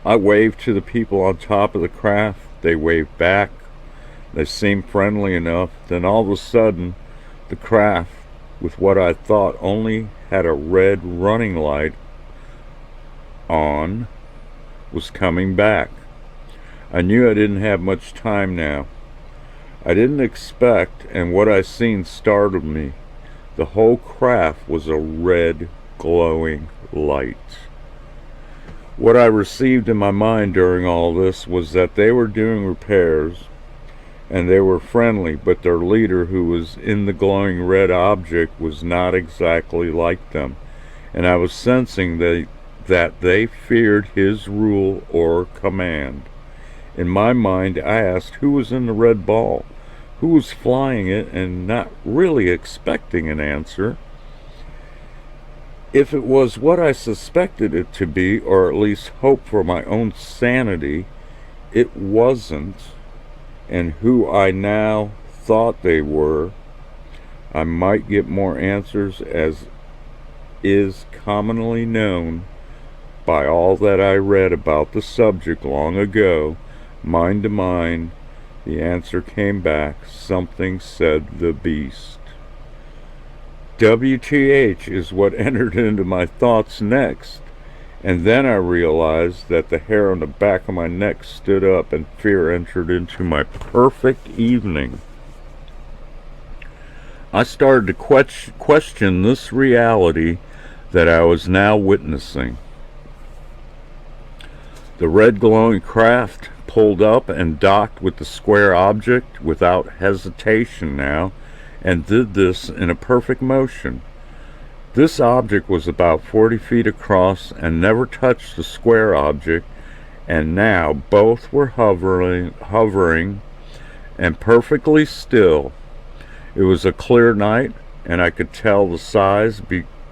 I waved to the people on top of the craft. They waved back. They seemed friendly enough. Then all of a sudden, the craft, with what I thought only had a red running light on, was coming back. I knew I didn't have much time now. I didn't expect, and what I seen startled me. The whole craft was a red, glowing light. What I received in my mind during all this was that they were doing repairs, and they were friendly, but their leader, who was in the glowing red object, was not exactly like them, and I was sensing that they feared his rule or command. In my mind, I asked who was in the red ball, who was flying it, and not really expecting an answer. If it was what I suspected it to be, or at least hoped for my own sanity, it wasn't, and who I now thought they were, I might get more answers, as is commonly known by all that I read about the subject long ago. Mind to mind, the answer came back. Something said the beast. WTH is what entered into my thoughts next, and then I realized that the hair on the back of my neck stood up and fear entered into my perfect evening. I started to question this reality that I was now witnessing. The red glowing craft pulled up and docked with the square object without hesitation now, and did this in a perfect motion. This object was about 40 feet across and never touched the square object, and now both were hovering and perfectly still. It was a clear night, and I could tell the size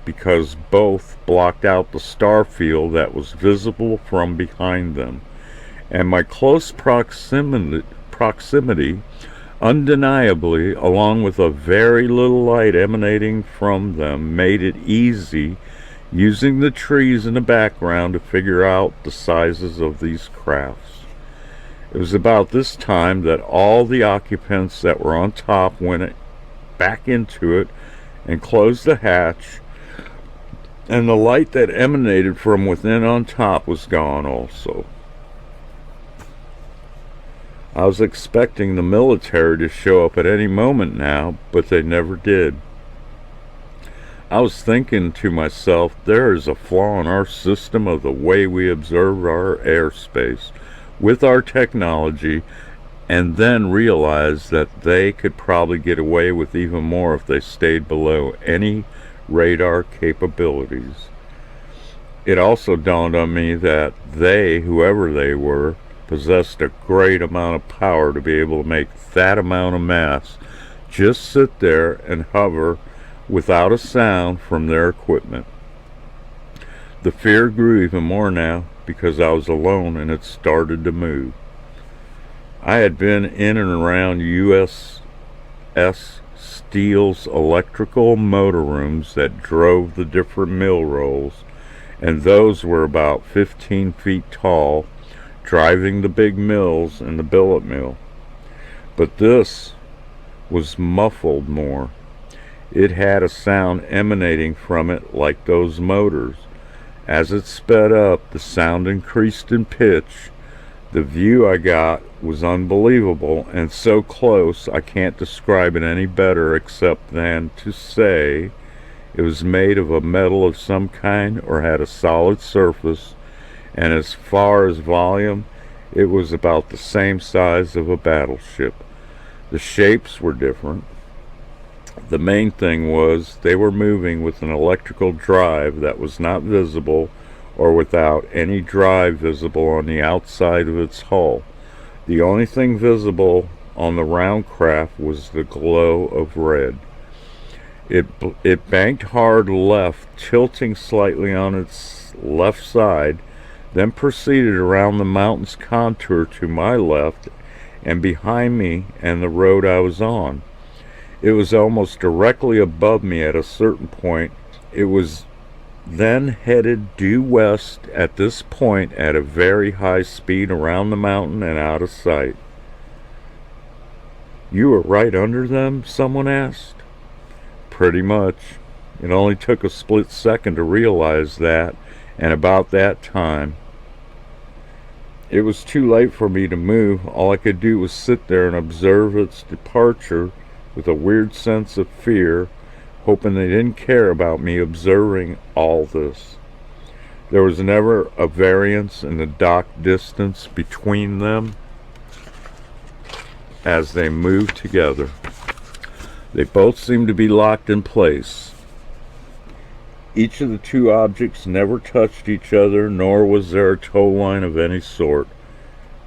because both blocked out the star field that was visible from behind them, and my close proximity undeniably, along with a very little light emanating from them, made it easy, using the trees in the background, to figure out the sizes of these crafts. It was about this time that all the occupants that were on top went back into it and closed the hatch, and the light that emanated from within on top was gone also. I was expecting the military to show up at any moment now, but they never did. I was thinking to myself, there is a flaw in our system of the way we observe our airspace with our technology, and then realized that they could probably get away with even more if they stayed below any radar capabilities. It also dawned on me that they, whoever they were, possessed a great amount of power to be able to make that amount of mass just sit there and hover without a sound from their equipment. The fear grew even more now because I was alone and it started to move. I had been in and around USS Steele's electrical motor rooms that drove the different mill rolls, and those were about 15 feet tall, driving the big mills and the billet mill. But this was muffled more. It had a sound emanating from it like those motors. As it sped up, the sound increased in pitch. The view I got was unbelievable, and so close I can't describe it any better except than to say it was made of a metal of some kind or had a solid surface, and as far as volume, it was about the same size of a battleship. The shapes were different. The main thing was they were moving with an electrical drive that was not visible, or without any drive visible on the outside of its hull. The only thing visible on the round craft was the glow of red. It banked hard left, tilting slightly on its left side, then proceeded around the mountain's contour to my left and behind me and the road I was on. It was almost directly above me at a certain point. It was then headed due west at this point at a very high speed around the mountain and out of sight. "You were right under them?" someone asked. Pretty much. It only took a split second to realize that, and about that time, it was too late for me to move. All I could do was sit there and observe its departure with a weird sense of fear, hoping they didn't care about me observing all this. There was never a variance in the dock distance between them as they moved together. They both seemed to be locked in place. Each of the two objects never touched each other, nor was there a tow line of any sort.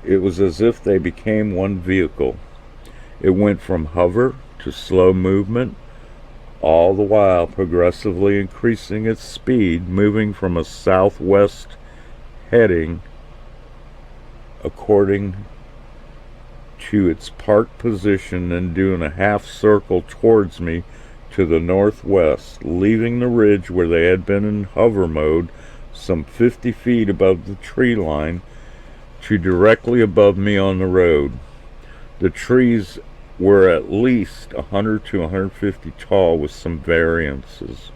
It was as if they became one vehicle. It went from hover to slow movement, all the while progressively increasing its speed, moving from a southwest heading according to its parked position, and doing a half circle towards me to the northwest, leaving the ridge where they had been in hover mode some 50 feet above the tree line to directly above me on the road. The trees were at least 100 to 150 tall with some variances.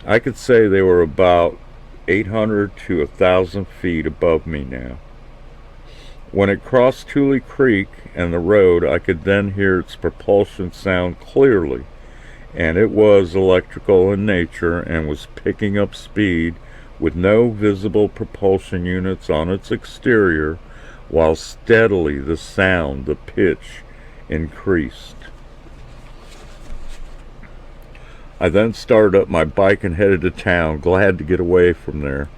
I could say they were about 800 to 1,000 feet above me now. When it crossed Tule Creek and the road, I could then hear its propulsion sound clearly. and it was electrical in nature and was picking up speed with no visible propulsion units on its exterior, while steadily the sound, the pitch, increased. I then started up my bike and headed to town, glad to get away from there.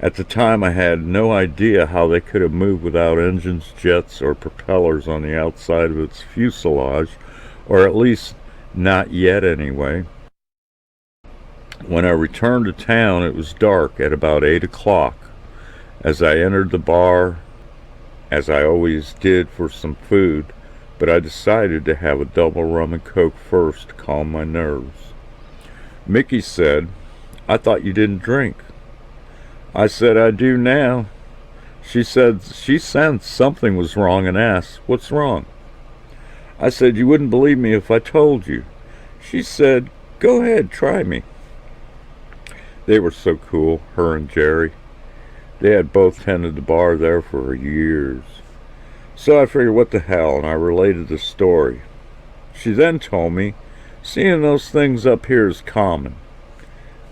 At the time, I had no idea how they could have moved without engines, jets, or propellers on the outside of its fuselage, or at least not yet anyway. When I returned to town, it was dark at about 8 o'clock. As I entered the bar, as I always did, for some food, but I decided to have a double rum and coke first to calm my nerves. Mickey said, "I thought you didn't drink." I said, "I do now." She said she sensed something was wrong and asked, "What's wrong?" I said, "You wouldn't believe me if I told you." She said, "Go ahead, try me." They were so cool, her and Jerry. They had both tended the bar there for years. So I figured, what the hell, and I related the story. She then told me, "Seeing those things up here is common."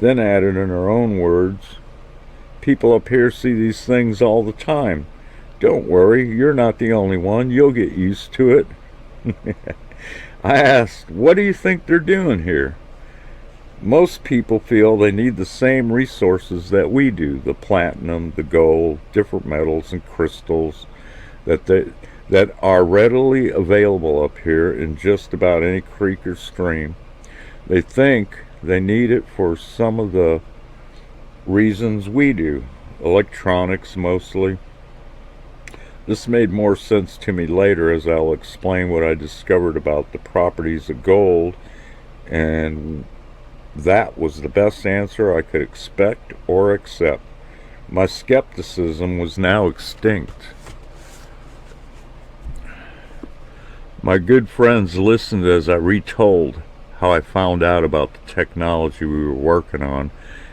Then added in her own words, "People up here see these things all the time. Don't worry, you're not the only one. You'll get used to it." I asked, "What do you think they're doing here?" Most people feel they need the same resources that we do, the platinum, the gold, different metals and crystals that are readily available up here in just about any creek or stream. They think they need it for some of the reasons we do, electronics mostly. This made more sense to me later as I'll explain what I discovered about the properties of gold, and that was the best answer I could expect or accept. My skepticism was now extinct. My good friends listened as I retold how I found out about the technology we were working on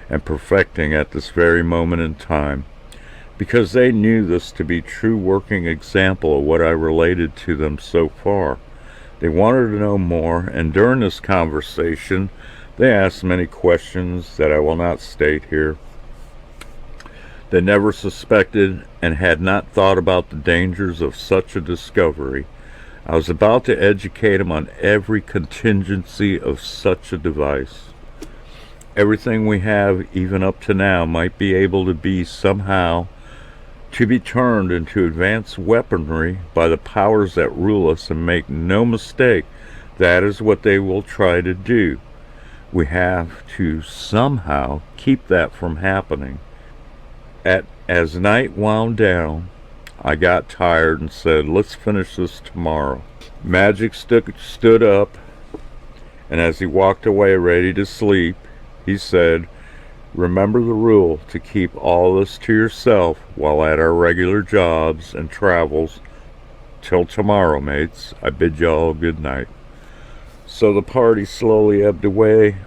and perfecting at this very moment in time, because they knew this to be a true working example of what I related to them so far. They wanted to know more, and during this conversation they asked many questions that I will not state here. They never suspected and had not thought about the dangers of such a discovery. I was about to educate them on every contingency of such a device. Everything we have, even up to now, might be able to be somehow to be turned into advanced weaponry by the powers that rule us, and make no mistake, that is what they will try to do. We have to somehow keep that from happening. As night wound down, I got tired and said, "Let's finish this tomorrow." Magic stood up, and as he walked away ready to sleep, he said, "Remember the rule to keep all this to yourself while at our regular jobs and travels. Till tomorrow, mates. I bid you all good night." So the party slowly ebbed away,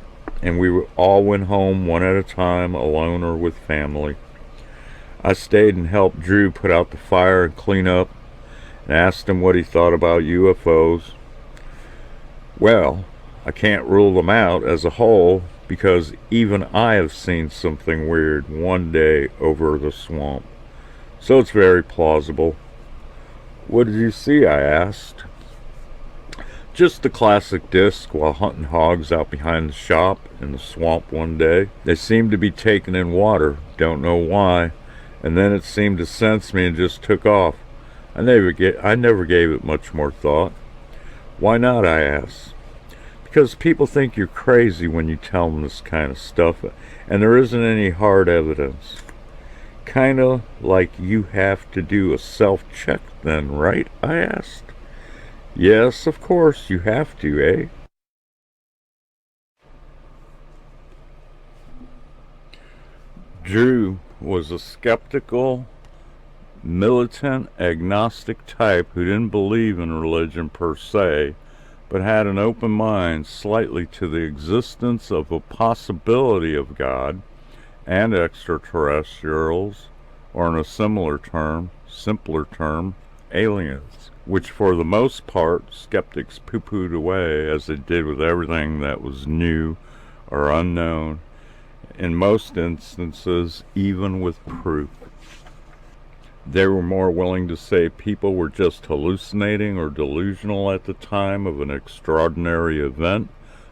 and we all went home one at a time, alone or with family. I stayed and helped Drew put out the fire and clean up, and asked him what he thought about UFOs. Well, I can't rule them out as a whole, because even I have seen something weird one day over the swamp. So it's very plausible. "What did you see?" I asked. "Just the classic disc while hunting hogs out behind the shop in the swamp one day. They seemed to be taking in water, don't know why, and then it seemed to sense me and just took off. I never gave it much more thought." "Why not?" I asked. "Because people think you're crazy when you tell them this kind of stuff, and there isn't any hard evidence." "Kinda like you have to do a self-check then, right?" I asked. "Yes, of course you have to, eh?" Drew was a skeptical, militant, agnostic type who didn't believe in religion per se, but had an open mind slightly to the existence of a possibility of God and extraterrestrials, or in a simpler term, aliens. which for the most part skeptics poo-pooed away, as they did with everything that was new or unknown, in most instances even with proof. They were more willing to say people were just hallucinating or delusional at the time of an extraordinary event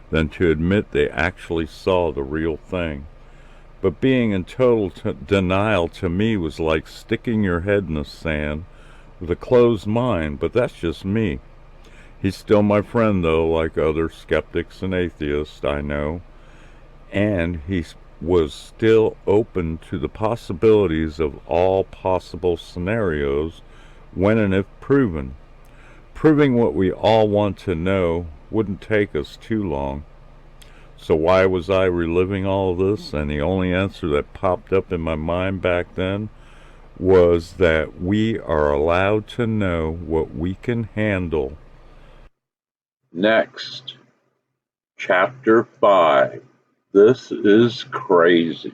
than to admit they actually saw the real thing. But being in total denial to me was like sticking your head in the sand with a closed mind, but that's just me. He's still my friend, though, like other skeptics and atheists I know, and he was still open to the possibilities of all possible scenarios when and if proven. Proving what we all want to know wouldn't take us too long. So why was I reliving all this? And the only answer that popped up in my mind back then was that we are allowed to know what we can handle. Next, Chapter 5. This is crazy.